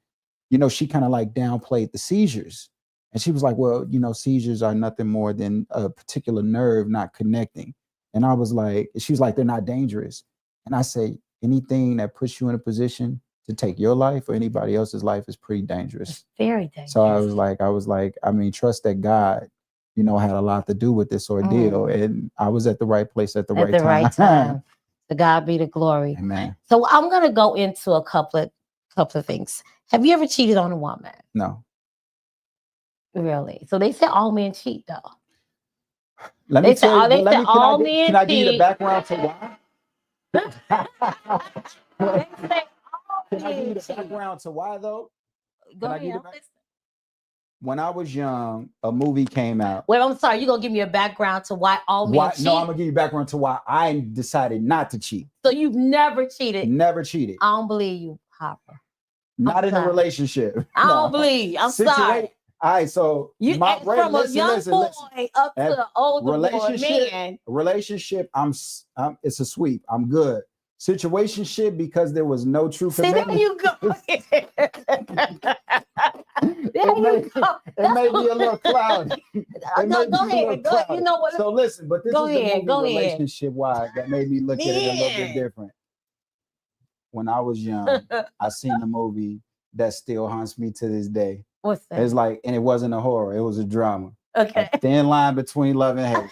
you know, she kind of like downplayed the seizures. And she was like, well, you know, seizures are nothing more than a particular nerve not connecting. And I was like, she was like, they're not dangerous. And I say, anything that puts you in a position to take your life or anybody else's life is pretty dangerous. It's very dangerous. So I was like, I mean, trust that God, you know, had a lot to do with this ordeal. And I was at the right place at the right time. To God be the glory. Amen. So I'm going to go into a couple of things. Have you ever cheated on a woman? No. Really? So they say all men cheat, though. Let me tell you. Can I give you the background to why? Can I give you the background to why, though? Go ahead. When I was young, a movie came out. Wait, I'm sorry. You're going to give me a background to why all men cheat? No, I'm going to give you a background to why I decided not to cheat. So you've never cheated? Never cheated. I don't believe you, Harper. Not in a relationship. I don't believe you. I'm sorry. All right, so you from a young boy up to an older boy, man. Relationship, it's a sweep. I'm good. Situationship, because there was no true commitment. There you go. It may be a little cloudy. No, go ahead. You know what? So listen, but this is the movie relationship-wise that made me look at it a little bit different. When I was young, I seen a movie that still haunts me to this day. What's that? It's like, and it wasn't a horror, it was a drama. Okay. A thin line between love and hate.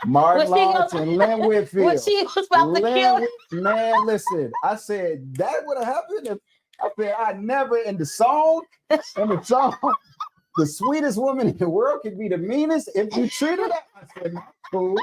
Martin Lawrence and Lynn Whitfield. When she was about to kill him. Man, listen, I said, that would have happened if I never in the song, the sweetest woman in the world could be the meanest. If you treated her, I said, not cool.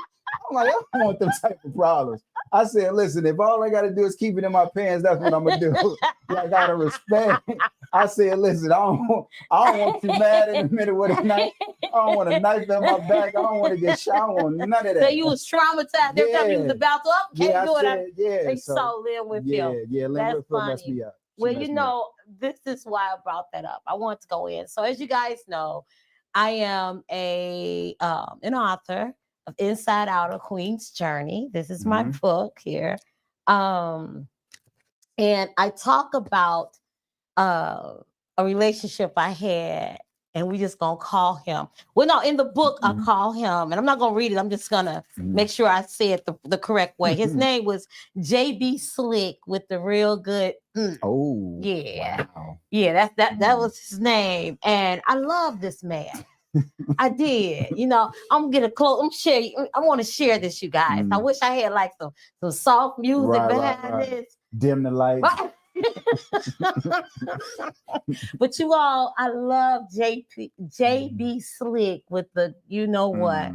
I'm like, I don't want them type of problems. I said, listen, if all I got to do is keep it in my pants, that's what I'm going to do. I got to respect. I said, listen, I don't want you mad in the middle of the night. I don't want a knife in my back. I don't want to get shot. I don't want none of that. So you was traumatized. Every time you was about to, can't do it. They saw Lynn Whitfield. Yeah, Lynn Whitfield messed me up. Well, you know, this is why I brought that up. I want to go in. So as you guys know, I am an author of Inside Out: A Queen's Journey. This is my book here. And I talk about a relationship I had, and we just gonna call him. Well, no, in the book, I call him, and I'm not gonna read it. I'm just gonna make sure I say it the correct way. His name was JB Slick with the real good. Oh, yeah. Wow. Yeah, that was his name. And I love this man. I did. You know, I'm gonna get a close. I want to share this, you guys. I wish I had like some soft music behind this. Dim the lights. But you all, I love JB Slick with the, you know what?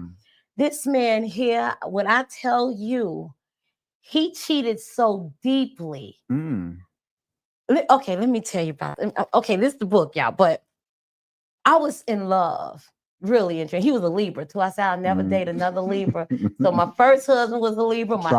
This man here, when I tell you, he cheated so deeply. Okay, let me tell you about it. Okay, this is the book, y'all, but I was in love. Really interesting. He was a Libra too. I said I'll never date another Libra. So my first husband was a Libra. My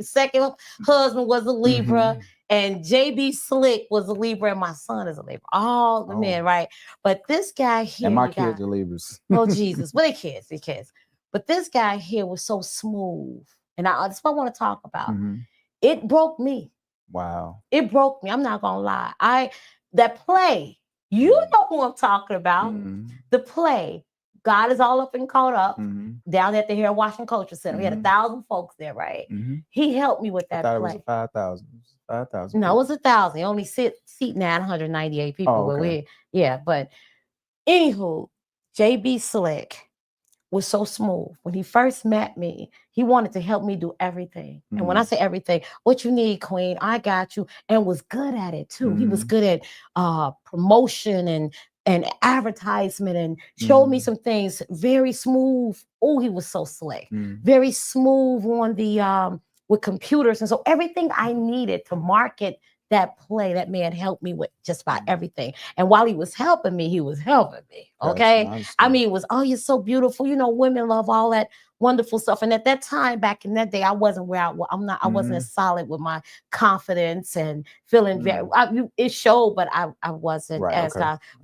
second husband was a Libra. And JB Slick was a Libra, and my son is a Libra. All the men, right? But this guy here, and my kids are Libras. Oh Jesus, well, they kids. But this guy here was so smooth, and that's what I want to talk about. It broke me. Wow, it broke me. I'm not gonna lie. That play. You know who I'm talking about. The play. God is all up and caught up down at the Hair Washing Culture Center. We had 1,000 folks there, right? He helped me with that play. It was 5,000. 5,000. No, it was 1,000. Only seat 998 people. Oh, okay. But anywho, JB Slick was so smooth. When he first met me, he wanted to help me do everything. And when I say everything, what you need, Queen, I got you, and was good at it too. He was good at promotion and advertisement, and showed me some things. Very smooth. Oh, he was so slick. Very smooth on the with computers. And so everything I needed to market that play, that man helped me with just about everything. And while he was helping me, okay? Nice, I mean, it was, oh, you're so beautiful. You know, women love all that wonderful stuff. And at that time, back in that day, I wasn't where I wasn't as solid with my confidence and feeling it showed, but I wasn't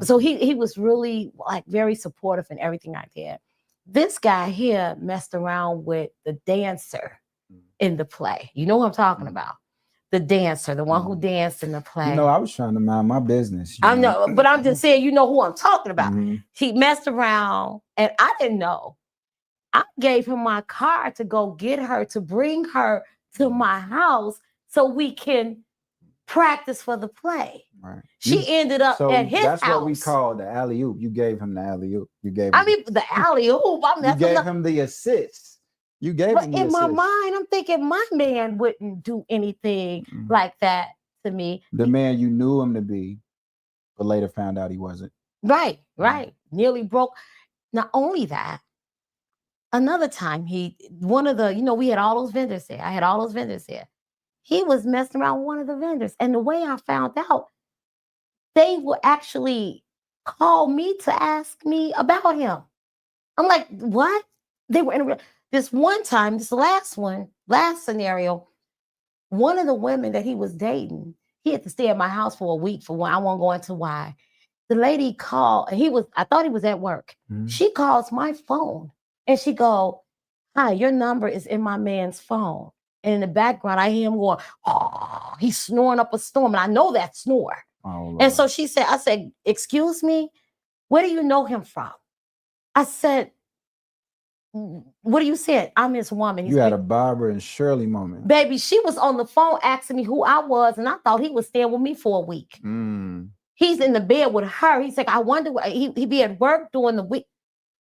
so he was really like very supportive in everything I did. This guy here messed around with the dancer in the play. You know what I'm talking about? The dancer, the one who danced in the play. You know, I was trying to mind my business. I know, but I'm just saying, you know who I'm talking about. He messed around, and I didn't know. I gave him my car to go get her, to bring her to my house so we can practice for the play. Right. She ended up at his house. That's what we call the alley-oop. You gave him the alley-oop. The alley-oop. You gave him the assist. You gave him the assist. My mind, I'm thinking my man wouldn't do anything like that to me. The man you knew him to be, but later found out he wasn't. Right. Nearly broke. Not only that, another time we had all those vendors there. I had all those vendors there. He was messing around with one of the vendors. And the way I found out, they would actually call me to ask me about him. I'm like, what? They were in this one time, last scenario, one of the women that he was dating, he had to stay at my house for a week for one. I won't go into why. The lady called, and I thought he was at work. She calls my phone and she go, "Hi, your number is in my man's phone." And in the background, I hear him going, "Oh," he's snoring up a storm. And I know that snore. Oh, and so I said, "Excuse me, where do you know him from?" I said, "What do you say? I'm his woman." You had a Barbara and Shirley moment. Baby, she was on the phone asking me who I was, and I thought he was staying with me for a week. He's in the bed with her. He's like, I wonder, he'd be at work during the week.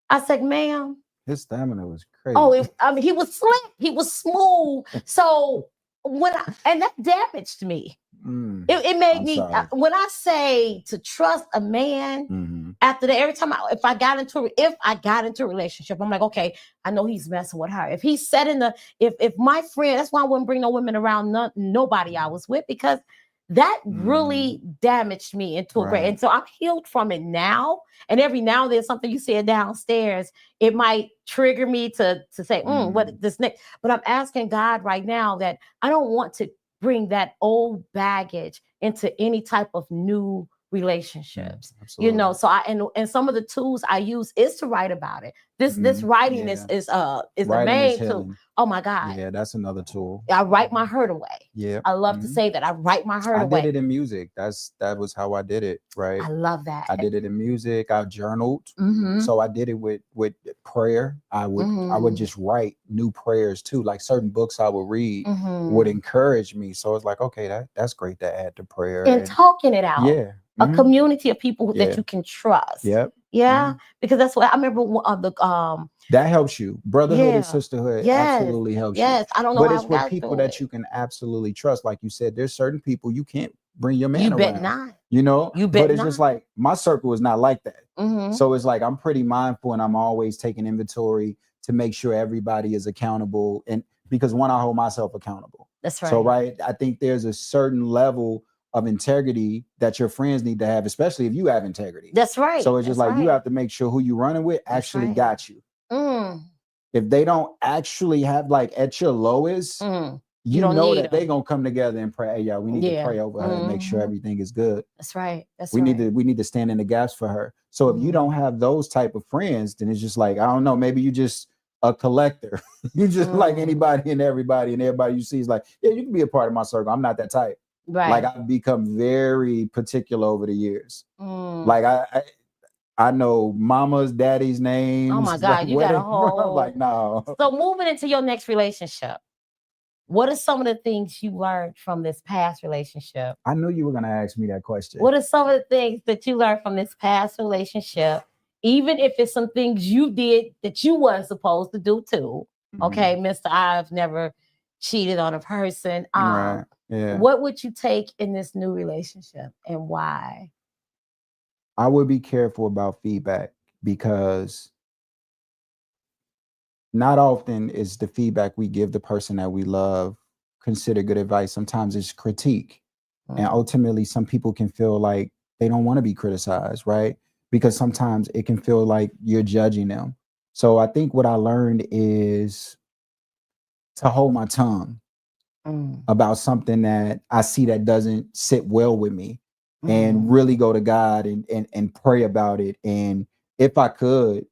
I said, "Ma'am." His stamina was crazy. He was slick. He was smooth. So and that damaged me. It made me, when I say to trust a man, after that, every time if I got into a relationship, I'm like, okay, I know he's messing with her. If he's if my friend, that's why I wouldn't bring no women around nobody I was with, because that really damaged me into a great. And so I'm healed from it now. And every now and then something you said downstairs, it might trigger me to say, what this next? But I'm asking God right now that I don't want to bring that old baggage into any type of new relationships. So and some of the tools I use is to write about it. This writing is the main tool. Oh my God. Yeah, that's another tool. I write my hurt away. Yeah. I love to say that. I write my hurt away. I did it in music. That was how I did it, right? I love that. I did it in music. I journaled. So I did it with prayer. I would just write new prayers too. Like certain books I would read would encourage me. So it's like, okay, that's great to add to prayer. And talking it out. Yeah. A community of people that you can trust. Yep. Yeah, because that's what I remember. That helps you. Brotherhood and Yeah. sisterhood Yes. absolutely helps you. Yes. I don't know But how it's I with got people through that it. you can absolutely trust. Like you said, there's certain people you can't bring your man You bet around. not. You know, You but bet it's just not. like my circle is not like that. Mm-hmm. So it's like I'm pretty mindful and I'm always taking inventory to make sure everybody is accountable. And because one, I hold myself accountable. That's right. So right, I think there's a certain level of integrity that your friends need to have, especially if you have integrity. That's right. So it's just That's like you right. have to make sure who you running with That's actually right. got you. If they don't actually have, like, at your lowest, you don't know need that they gonna come together and pray. Hey, y'all, we need to pray over her and make sure everything is good. That's right. That's We right. need to stand in the gaps for her. So if you don't have those type of friends, then it's just like, I don't know, maybe you just a collector. You just like anybody and everybody you see is like, yeah, you can be a part of my circle. I'm not that type. Right. Like I've become very particular over the years. Like I know mama's, daddy's names. Oh my God, like, you got a I'm whole. like, no. So moving into your next relationship, what are some of the things you learned from this past relationship? I knew you were gonna ask me that question. What are some of the things that you learned from this past relationship? Even if it's some things you did that you weren't supposed to do too. Okay, Mr. I've never cheated on a person. Right. Yeah. What would you take in this new relationship and why? I would be careful about feedback because not often is the feedback we give the person that we love considered good advice. Sometimes it's critique. And ultimately, some people can feel like they don't want to be criticized, right? Because sometimes it can feel like you're judging them. So I think what I learned is to hold my tongue about something that I see that doesn't sit well with me, and really go to God and pray about it. And if I could,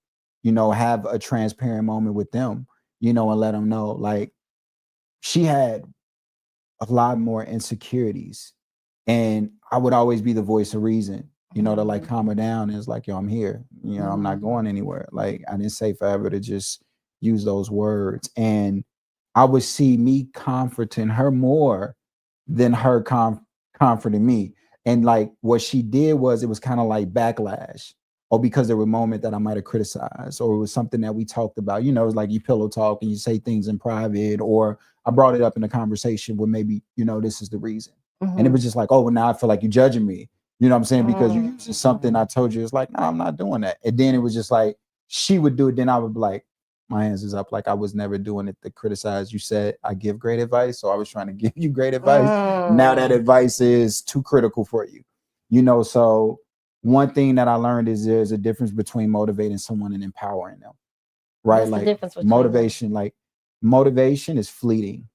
you know, have a transparent moment with them, you know, and let them know, like, she had a lot more insecurities, and I would always be the voice of reason, you know, to like calm her down. And it's like, yo, I'm here, you know, I'm not going anywhere. Like, I didn't say forever to just use those words. And I would see me comforting her more than her comforting me. And like what she did was, it was kind of like backlash, or because there were moments that I might have criticized, or it was something that we talked about. You know, it's like you pillow talk and you say things in private, or I brought it up in a conversation where maybe, you know, this is the reason. And it was just like, oh, well, now I feel like you're judging me. You know what I'm saying? Because you used something I told you. It's like, no, I'm not doing that. And then it was just like, she would do it. Then I would be like, my hands is up. Like, I was never doing it to criticize. You said I give great advice. So I was trying to give you great advice. Now that advice is too critical for you. You know, so one thing that I learned is there's a difference between motivating someone and empowering them. Right? What's like the difference between motivation, like motivation is fleeting,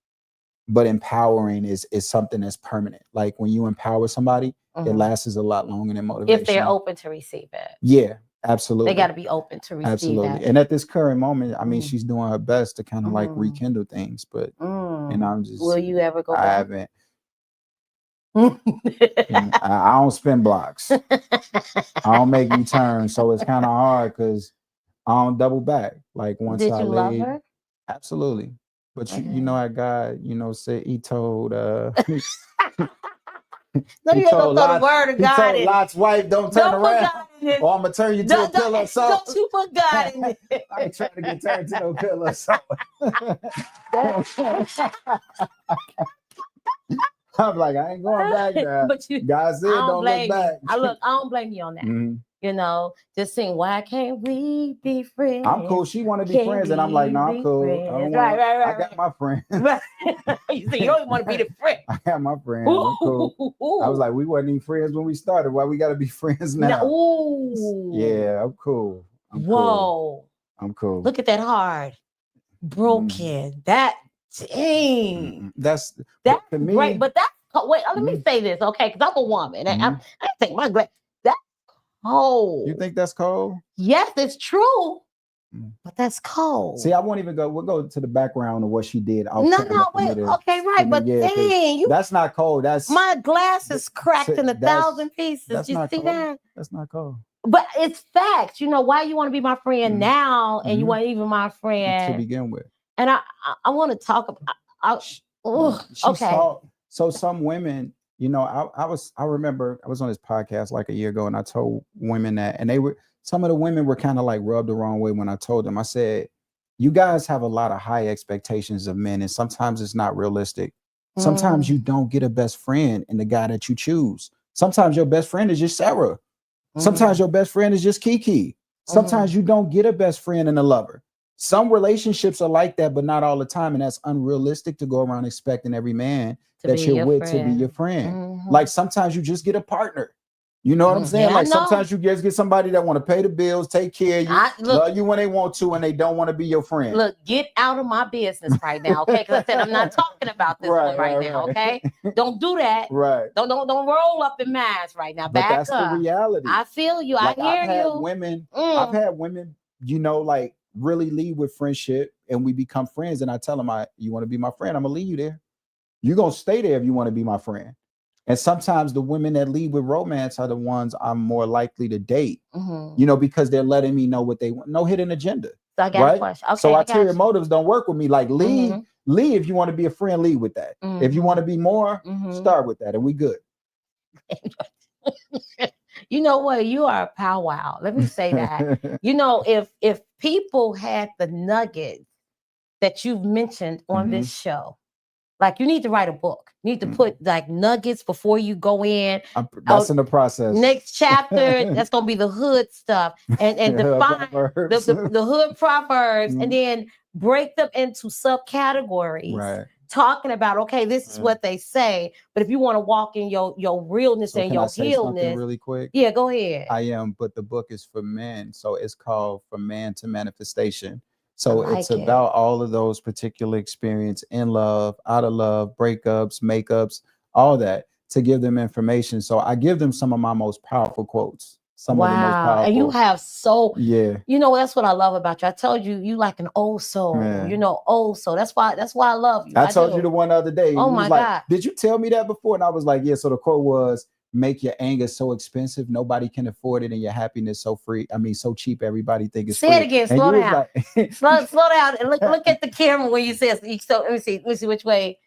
but empowering is something that's permanent. Like when you empower somebody, it lasts a lot longer than motivation. If they're open to receive it. Yeah, absolutely. They got to be open to receive absolutely. that. And at this current moment, I mean, she's doing her best to kind of like rekindle things, but and I'm just. Will you ever go I back? haven't. I don't spin blocks. I don't make U-turns, so it's kind of hard because I don't double back. Like once Did I you love her? Absolutely. But you know, I God, you know, said he told No, you don't throw the word of God in. Lot's wife, don't turn around, or I'm gonna turn you to a pillow of salt. Don't you put God in it. I ain't trying to get turned to no pillow of salt. I'm like, I ain't going back there. But God said, don't look back. I don't blame you on that. You know, just saying, why can't we be friends? I'm cool. She want to be friends, and I'm like, no, I'm cool. Right. I got my friends. Right. You say you don't want to be the friend. I got my friends. I'm cool. I was like, we wasn't even friends when we started. Why we got to be friends now? Yeah, I'm cool. I'm cool. Look at that heart. Broken. That dang. That's to me, great. But that's wait. Let me say this, okay? Because I'm a woman. I think my great. That's cold. You think that's cold? Yes, it's true. But that's cold. See, I won't even go. We'll go to the background of what she did. No, wait. Okay, right. But dang, that's not cold. That's my glass is cracked in 1,000 pieces. You see cold. that? That's not cold. But it's facts. You know why you want to be my friend now, and you weren't even my friend to begin with. And I want to talk about. Okay. So some women, you know, I remember I was on this podcast like a year ago, and I told women that, and some of the women were kind of like rubbed the wrong way when I told them. I said, you guys have a lot of high expectations of men, and sometimes it's not realistic. Sometimes you don't get a best friend in the guy that you choose. Sometimes your best friend is just Sarah. Sometimes your best friend is just Kiki. Sometimes you don't get a best friend and a lover. Some relationships are like that, but not all the time. And that's unrealistic to go around expecting every man that you're with to be your friend. Like sometimes you just get a partner. You know what I'm saying? Yeah, like sometimes you just get somebody that want to pay the bills, take care of you, love you when they want to, and they don't want to be your friend. Look, get out of my business right now, okay? Because I said I'm not talking about this one right now, okay? Don't do that. Right. Don't roll up in minds right now. But that's the reality. I feel you. Like, I hear you. I've had women, you know, like really lead with friendship, and we become friends. And I tell them, you want to be my friend? I'm gonna leave you there. You're gonna stay there if you want to be my friend. And sometimes the women that lead with romance are the ones I'm more likely to date, you know, because they're letting me know what they want. No hidden agenda. So I got a question. Okay, so ulterior motives don't work with me. Like lead if you want to be a friend, lead with that. If you want to be more, start with that, and we good. You know what? You are a powwow. Let me say that. You know, if people had the nuggets that you've mentioned on this show, like you need to write a book. You need to put like nuggets before you go in. That's in the process. Next chapter, that's gonna be the hood stuff, and define the hood proverbs, and then break them into subcategories. Right. Talking about, okay, this is what they say, but if you want to walk in your realness and your healness, really quick. Yeah, go ahead. I am, but the book is for men, so it's called From Man to Manifestation. So it's about all of those particular experience in love, out of love, breakups, makeups, all that, to give them information. So I give them some of my most powerful quotes. Some of the most powerful. And you have you know, that's what I love about you. I told you, you like an old soul, you know, old soul. That's why I love you. I told you the one other day. Oh my God. Did you tell me that before? And I was like, yeah. So the quote was, make your anger so expensive nobody can afford it, and your happiness so free. I mean, so cheap everybody think it's free. Say it again. Slow down. slow down and look at the camera when you say it. So let me see which way.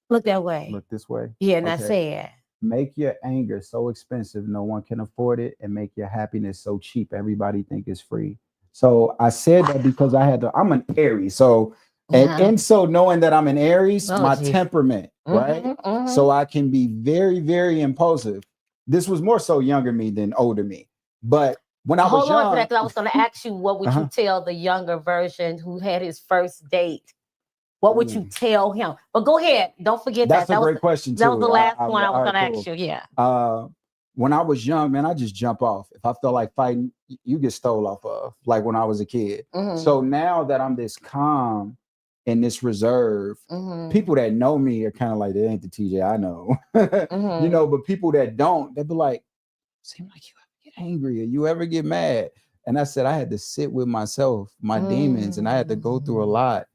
Look that way. Look this way. Yeah, and I say it. Make your anger so expensive no one can afford it, and make your happiness so cheap everybody think it's free. So I said that because I'm an Aries. So and so knowing that I'm an Aries, my temperament, right? So I can be very, very impulsive. This was more so younger me than older me. But when I was young, hold on to that, because I was going to ask you, what would you tell the younger version who had his first date? What would you tell him? But go ahead. Don't forget that. That's a great question, too. That was the last one I was going to ask you. Yeah. When I was young, man, I just jump off. If I felt like fighting, you get stole off of, like when I was a kid. So now that I'm this calm and this reserve, people that know me are kind of like, they ain't the TJ I know. You know, but people that don't, they be like, seem like you ever get angry or you ever get mad. And I said, I had to sit with myself, my demons, and I had to go through a lot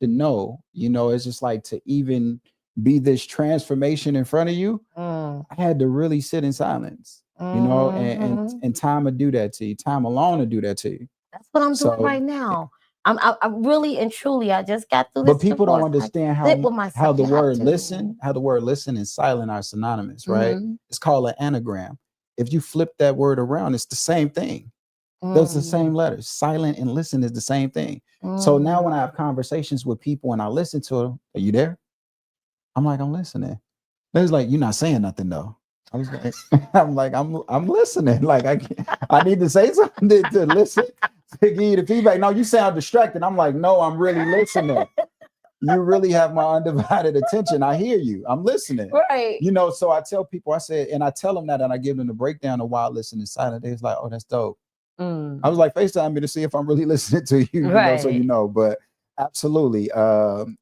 to know, you know, it's just like to even be this transformation in front of you. I had to really sit in silence, you know, and time to do that to you. Time alone to do that to you. That's what I'm doing right now. I'm really and truly, I just got through this. But people don't understand how the word listen and silent are synonymous, right? It's called an anagram. If you flip that word around, it's the same thing. Those are the same letters. Silent and listen is the same thing. So now when I have conversations with people and I listen to them, are you there? I'm like, I'm listening. They're like, you're not saying nothing though. I was like, I'm listening. Like I need to say something to listen, to give you the feedback. No, you sound distracted. I'm like, no, I'm really listening. You really have my undivided attention. I hear you. I'm listening. Right. You know, so I tell people, I said, and I tell them that, and I give them the breakdown of why I listen in silent. They're like, oh, that's dope. I was like, FaceTime me to see if I'm really listening to you, you know, so you know. But absolutely,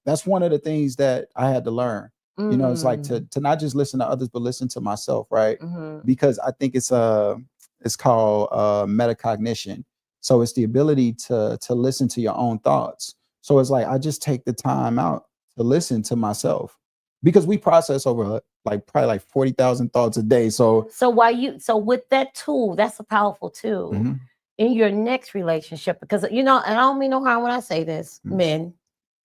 that's one of the things that I had to learn. You know, it's like to not just listen to others, but listen to myself, right? Because I think it's called metacognition. So it's the ability to listen to your own thoughts. So it's like I just take the time out to listen to myself, because we process over probably 40,000 thoughts a day. So with that tool, that's a powerful tool in your next relationship, because, you know, and I don't mean no harm when I say this, men,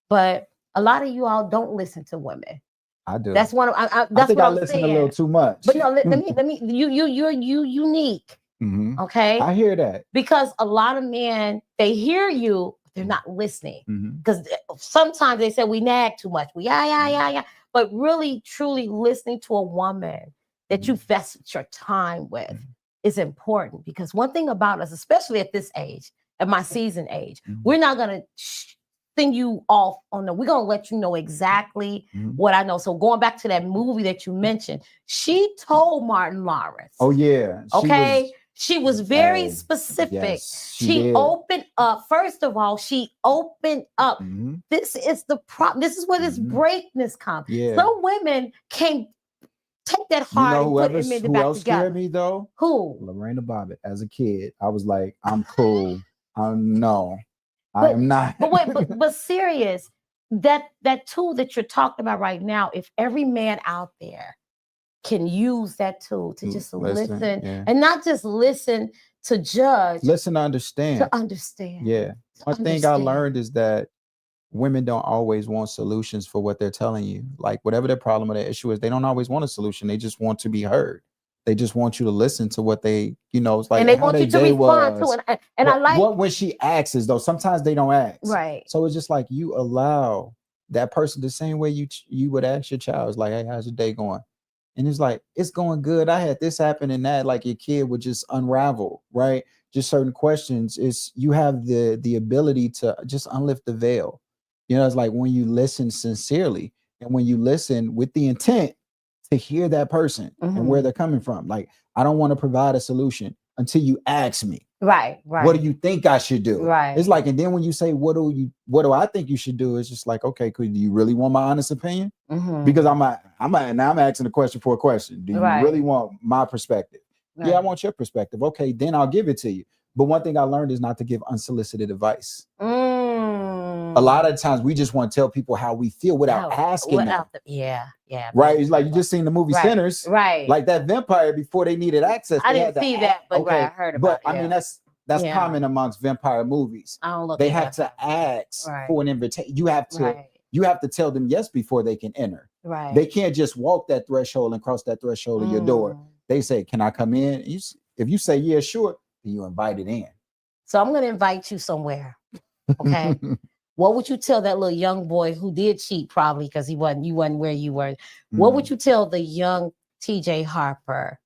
but a lot of you all don't listen to women. I do. That's one of I think I listen a little too much. But no, let me you're unique. Okay. I hear that. Because a lot of men, they hear you, but they're not listening. Because sometimes they say we nag too much. We yeah. But really, truly listening to a woman that you vested your time with is important. Because one thing about us, especially at this age, at my season age, we're not going to send you off on we're going to let you know exactly what I know. So going back to that movie that you mentioned, she told Martin Lawrence. Oh, yeah. She was very specific. Yes, she opened up. First of all, she opened up. This is the problem. This is where this breakness comes. Yeah. Some women can't take that heart and put it in the back else together. Scared me though? Who? Lorena Bobbitt. As a kid, I was like, I'm cool. No, I am not. but serious. That tool that you're talking about right now, if every man out there can use that tool to just listen and not just listen to judge. Listen to understand. To understand. Yeah. One thing I learned is that women don't always want solutions for what they're telling you. Like whatever their problem or their issue is, they don't always want a solution. They just want to be heard. They just want you to listen to what they, it's like, and they want you to respond to it. And I like what when she asks is though, sometimes they don't ask. Right. So it's just like you allow that person the same way you would ask your child. It's like, hey, how's your day going? And it's like, it's going good. I had this happen and that, like your kid would just unravel, right? Just certain questions. You have the ability to just unlift the veil. It's like when you listen sincerely and when you listen with the intent to hear that person and where they're coming from. Like, I don't want to provide a solution until you ask me. Right. What do you think I should do? Right. It's like, and then when you say, what do I think you should do? It's just like, okay, do you really want my honest opinion? Because I'm asking a question for a question. Do you really want my perspective? Right. Yeah, I want your perspective. Okay, then I'll give it to you. But one thing I learned is not to give unsolicited advice. A lot of times we just want to tell people how we feel without asking them. Yeah. Right. It's like you just seen the movie Sinners. Right. Like that vampire before they needed access. I didn't see that, but I heard about it. But I mean, that's common amongst vampire movies. I don't look They have to ask for an invitation. You have to tell them yes before they can enter. Right. They can't just walk that threshold and cross that threshold of your door. They say, can I come in? If you say, yeah, sure, then you invited in. So I'm going to invite you somewhere. Okay. What would you tell that little young boy who did cheat probably because you wasn't where you were? What would you tell the young Tjay Harper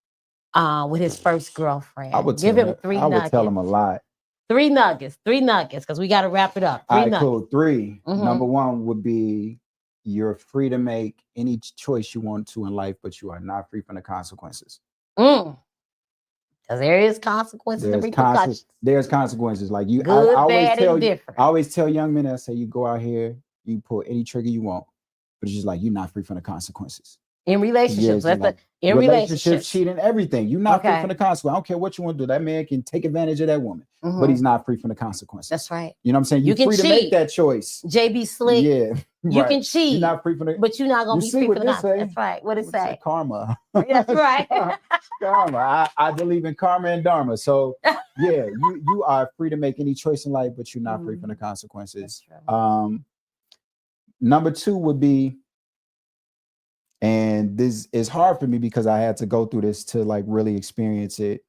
with his first girlfriend? I would give him 3 nuggets. I would tell him a lot. 3 nuggets, because we got to wrap it up. 3 nuggets. Cool. 3. Number 1 would be you're free to make any choice you want to in life, but you are not free from the consequences. Because there is consequences and repercussions. There's consequences. Like you, good, I bad, and different. I always tell young men, I say, you go out here, you pull any trigger you want, but it's just like you're not free from the consequences. In relationships, in relationships, cheating, everything. You're not free from the consequences. I don't care what you want to do. That man can take advantage of that woman, but he's not free from the consequences. That's right. You know what I'm saying? You're free to make that choice. JB Slick. Yeah. You can cheat. You're not free from the, but you're not gonna be free from the consequences. That's right. What it say? Karma. That's right. Karma. I believe in karma and dharma. So yeah, you are free to make any choice in life, but you're not free from the consequences. Number 2 would be, and this is hard for me because I had to go through this to like really experience it.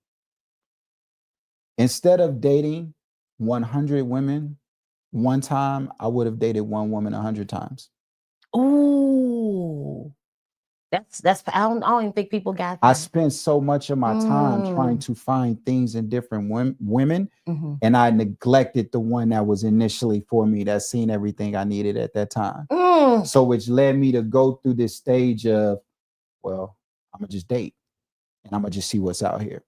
Instead of dating 100 women one time, I would have dated one woman 100 times. Ooh, that's. I don't even think people got that. I spent so much of my time trying to find things in different women, and I neglected the one that was initially for me, that seen everything I needed at that time. So which led me to go through this stage of, well, I'm gonna just date and I'm gonna just see what's out here.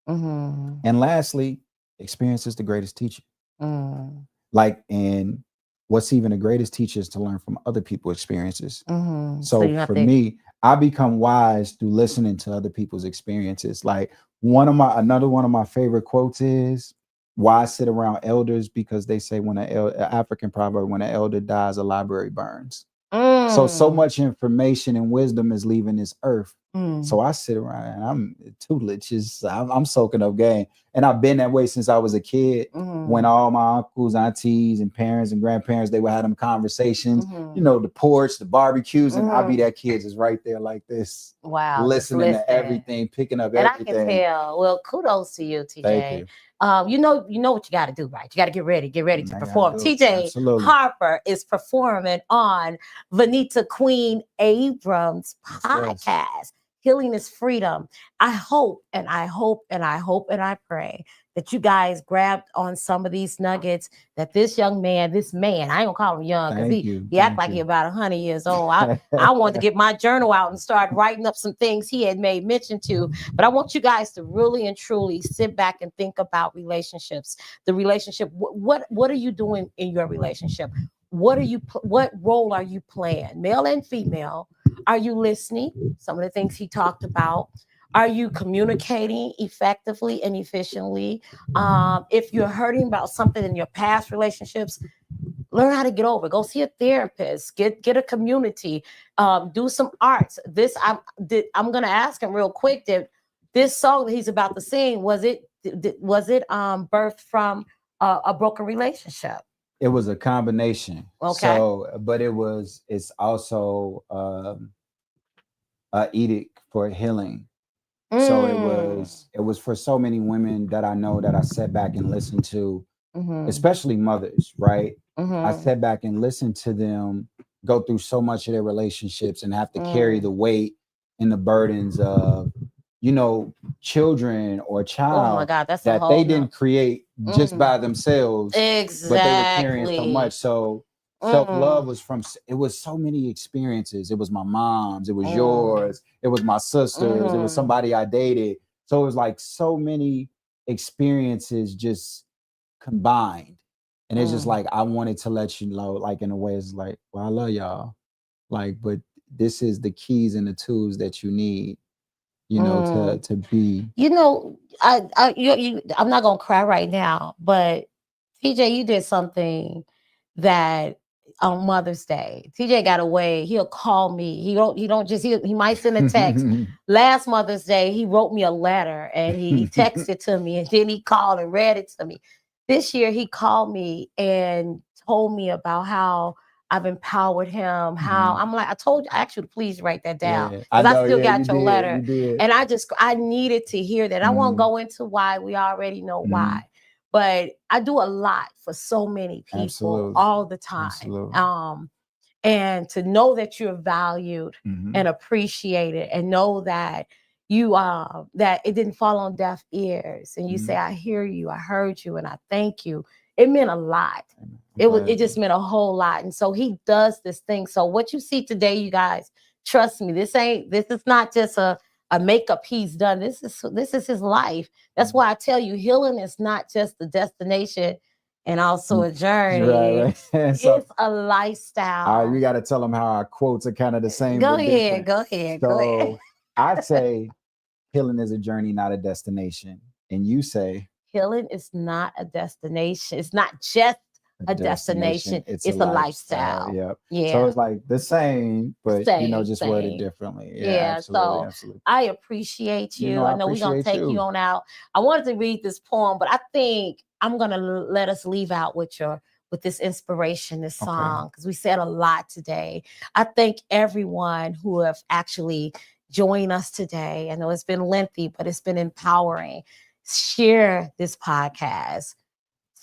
And lastly, experience is the greatest teacher. Like, and what's even the greatest teacher is to learn from other people's experiences. So for me, I become wise through listening to other people's experiences. Like another one of my favorite quotes is, why sit around elders? Because they say when an African proverb, when an elder dies, a library burns. So much information and wisdom is leaving this earth So I sit around and I'm tutelage. I'm soaking up game. And I've been that way since I was a kid. When all my uncles, aunties, and parents and grandparents, they would have them conversations, you know, the porch, the barbecues, and I'll be that kid just right there like this. Wow. Listening to everything, picking up and everything. I can tell. Well, kudos to you, TJ. Thank you. You know what you got to do, right? You got to get ready to perform. TJ Absolutely. Harper is performing on Venita Queen Abrams podcast. Yes. Healing is Freedom. I hope and I hope and I hope and I pray that you guys grabbed on some of these nuggets that this young man, I ain't gonna call him young because he act like he about 100 years old. I wanted to get my journal out and start writing up some things he had made mention to. But I want you guys to really and truly sit back and think about relationships. The relationship, what are you doing in your relationship? What role are you playing, male and female? Are you listening? Some of the things he talked about. Are you communicating effectively and efficiently? If you're hurting about something in your past relationships, learn how to get over it. Go see a therapist. Get a community. Do some arts. I'm gonna ask him real quick. That this song that he's about to sing, was it birthed from a broken relationship? It was a combination. Okay. So, but it's also an edict for healing. So it was for so many women that I know that I sat back and listened to, especially mothers, right? I sat back and listened to them go through so much of their relationships and have to carry the weight and the burdens of, you know, children or a child oh my God, that's that they didn't create just by themselves. Exactly. But they were carrying so much. So self-love it was so many experiences. It was my mom's, it was yours, it was my sister's, it was somebody I dated. So it was like so many experiences just combined. And it's just like, I wanted to let you know, like in a way, it's like, well, I love y'all. Like, but this is the keys and the tools that you need, you know, to be. You know, I'm not gonna cry right now, but TJ, you did something that on Mother's Day, TJ got away. He'll call me. He might send a text. Last Mother's Day, he wrote me a letter and he texted to me, and then he called and read it to me. This year, he called me and told me about how I've empowered him. How I'm like, I asked you to please write that down. Because I still got your letter. And I needed to hear that. I won't go into why. We already know why. But I do a lot for so many people all the time. And to know that you're valued and appreciated, and know that you that it didn't fall on deaf ears, and you say, I hear you, I heard you, and I thank you. It meant a lot. It just meant a whole lot. And so he does this thing. So what you see today, you guys, trust me, this is not just a makeup he's done. This is his life. That's why I tell you, healing is not just the destination and also a journey. Right. So, it's a lifestyle. We got to tell them how our quotes are kind of the same. Go ahead. So I say healing is a journey, not a destination. And you say healing is not a destination. It's not just a destination. It's a lifestyle. Yep. Yeah. So it's like the same, but just worded differently. Yeah. Absolutely, so I appreciate you. I know we're gonna take you on out. I wanted to read this poem, but I think I'm gonna let us leave out with this inspiration, this song, because we said a lot today. I thank everyone who have actually joined us today. I know it's been lengthy, but it's been empowering. Share this podcast.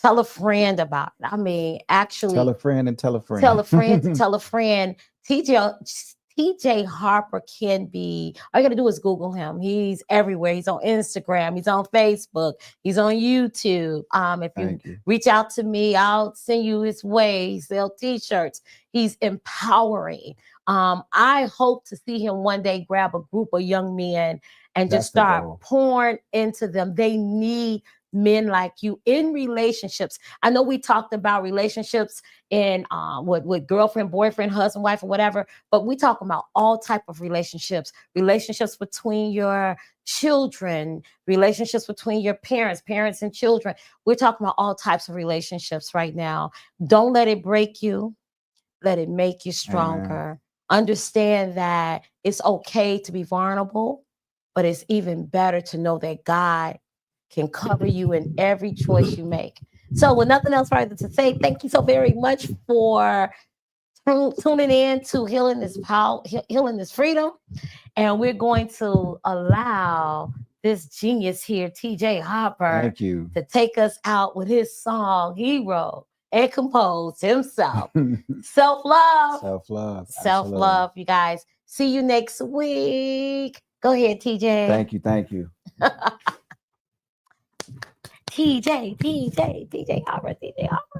Tell a friend about it. I mean, actually, tell a friend and tell a friend. Tell a friend to tell a friend. Tjay Harper can be, all you gotta do is Google him. He's everywhere. He's on Instagram, he's on Facebook, he's on YouTube. If you reach out to me, I'll send you his way. He sells t-shirts. He's empowering. I hope to see him one day grab a group of young men and just start pouring into them. They need men like you in relationships. I know we talked about relationships in with girlfriend, boyfriend, husband, wife, or whatever, but we talk about all type of relationships between your children, relationships between your parents and children. We're talking about all types of relationships right now. Don't let it break you. Let it make you stronger. Understand that it's okay to be vulnerable, but it's even better to know that God can cover you in every choice you make. So with nothing else further to say, thank you so very much for tuning in to Healing This Power, Healing This Freedom. And we're going to allow this genius here, Tjay Harper, to take us out with his song he wrote and composed himself. Self-love. Self-love. Self-love, you guys. See you next week. Go ahead, Tjay. Thank you. Thank you. Tjay Harper, Tjay Harper.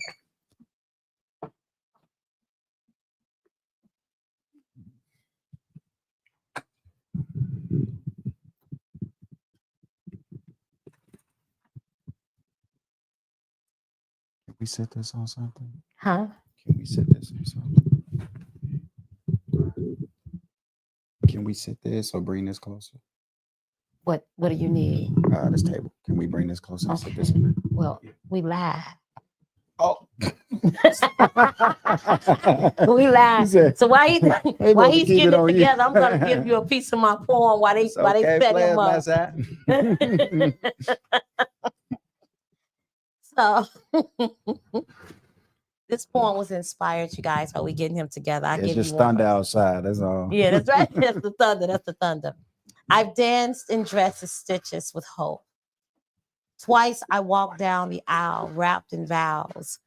Can we set this on something? Huh? Can we set this on something? Can we set this or bring this closer? What do you need? This table. Can we bring this closer? Okay. Set this on? Well, we live. Oh. We live. So while he's getting it together, I'm gonna give you a piece of my poem while they set him up. So this poem was inspired, you guys, while we getting him together. It's just thunder outside, that's all. Yeah, that's right. That's the thunder. That's the thunder. I've danced in dresses, stitches with hope. Twice I walked down the aisle, wrapped in vows.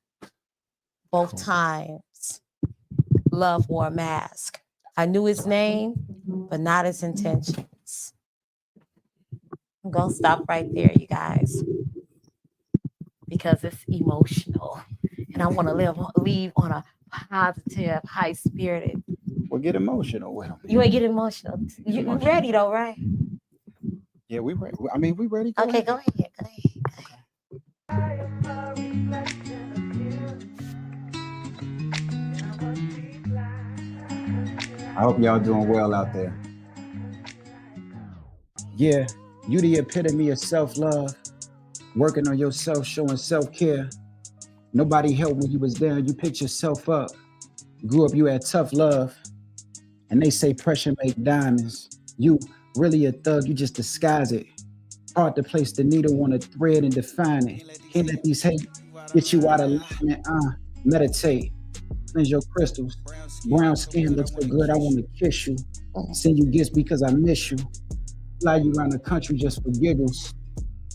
Both times, love wore a mask. I knew his name, but not his intentions. I'm gonna stop right there, you guys, because it's emotional, and I want to leave on a positive, high-spirited. We'll get emotional with him. You ain't get emotional. You ready though, right? Yeah, we ready. I mean, we ready. Okay, go ahead. I hope y'all doing well out there. Yeah, you the epitome of self-love. Working on yourself, showing self-care. Nobody helped when you was down. You picked yourself up. Grew up, you had tough love. And they say pressure make diamonds. You really a thug, you just disguise it. Hard to place the needle on a thread and define it. Can't let these hate get you out of alignment. Meditate. Cleanse your crystals. Brown skin looks so good, I want to kiss you. Send you gifts because I miss you. Fly you around the country just for giggles.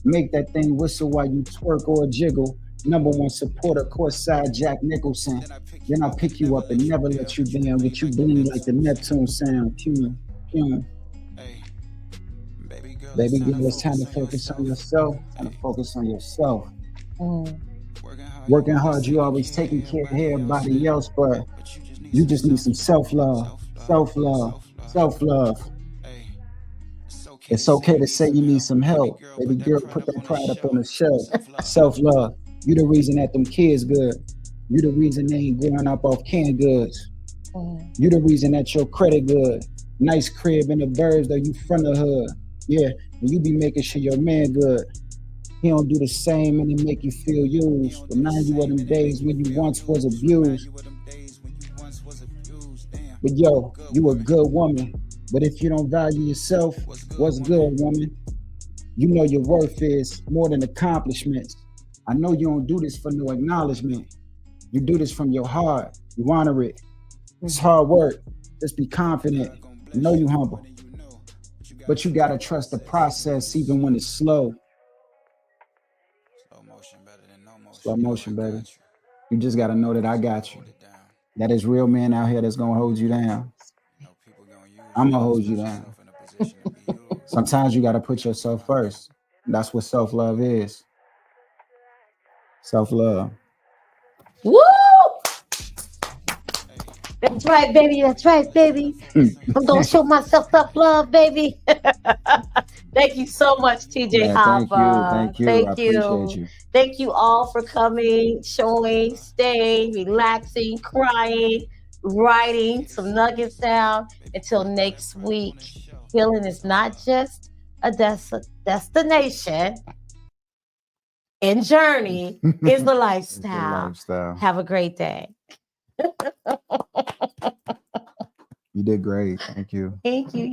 Make that thing whistle while you twerk or jiggle. Number one supporter, courtside Jack Nicholson. Then I'll pick you up and never let you down. Get you bling like the Neptune sound. Baby girl, it's time to focus on yourself. Time to focus on yourself. Working hard, you always taking care of everybody else, but you just need some self-love. Self-love. Self-love. It's okay to say you need some help. Baby girl, put that pride up on the shelf. Self-love. You the reason that them kids good. You the reason they ain't going up off canned goods. You the reason that your credit good. Nice crib in the burbs, though you from the hood. Yeah, and you be making sure your man good. He don't do the same and it make you feel used. Remind you of them days when you once was abused. But yo, you a good woman. But if you don't value yourself, what's good, woman? You know your worth is more than accomplishments. I know you don't do this for no acknowledgement. You do this from your heart. You honor it. It's hard work. Just be confident. I know you humble. But you gotta trust the process even when it's slow. Slow motion, baby. You just gotta know that I got you. That is real men out here that's gonna hold you down. I'm gonna hold you down. Sometimes you gotta put yourself first. That's what self-love is. Self-love. Woo! That's right, baby. That's right, baby. I'm gonna show myself self-love, baby. Thank you so much, Tjay Harper. Thank you. I appreciate you. Thank you all for coming, showing, staying, relaxing, crying, writing some nuggets down. Until next week, healing is not just a destination. And journey is the lifestyle. Have a great day. You did did great. Thank you. Thank you.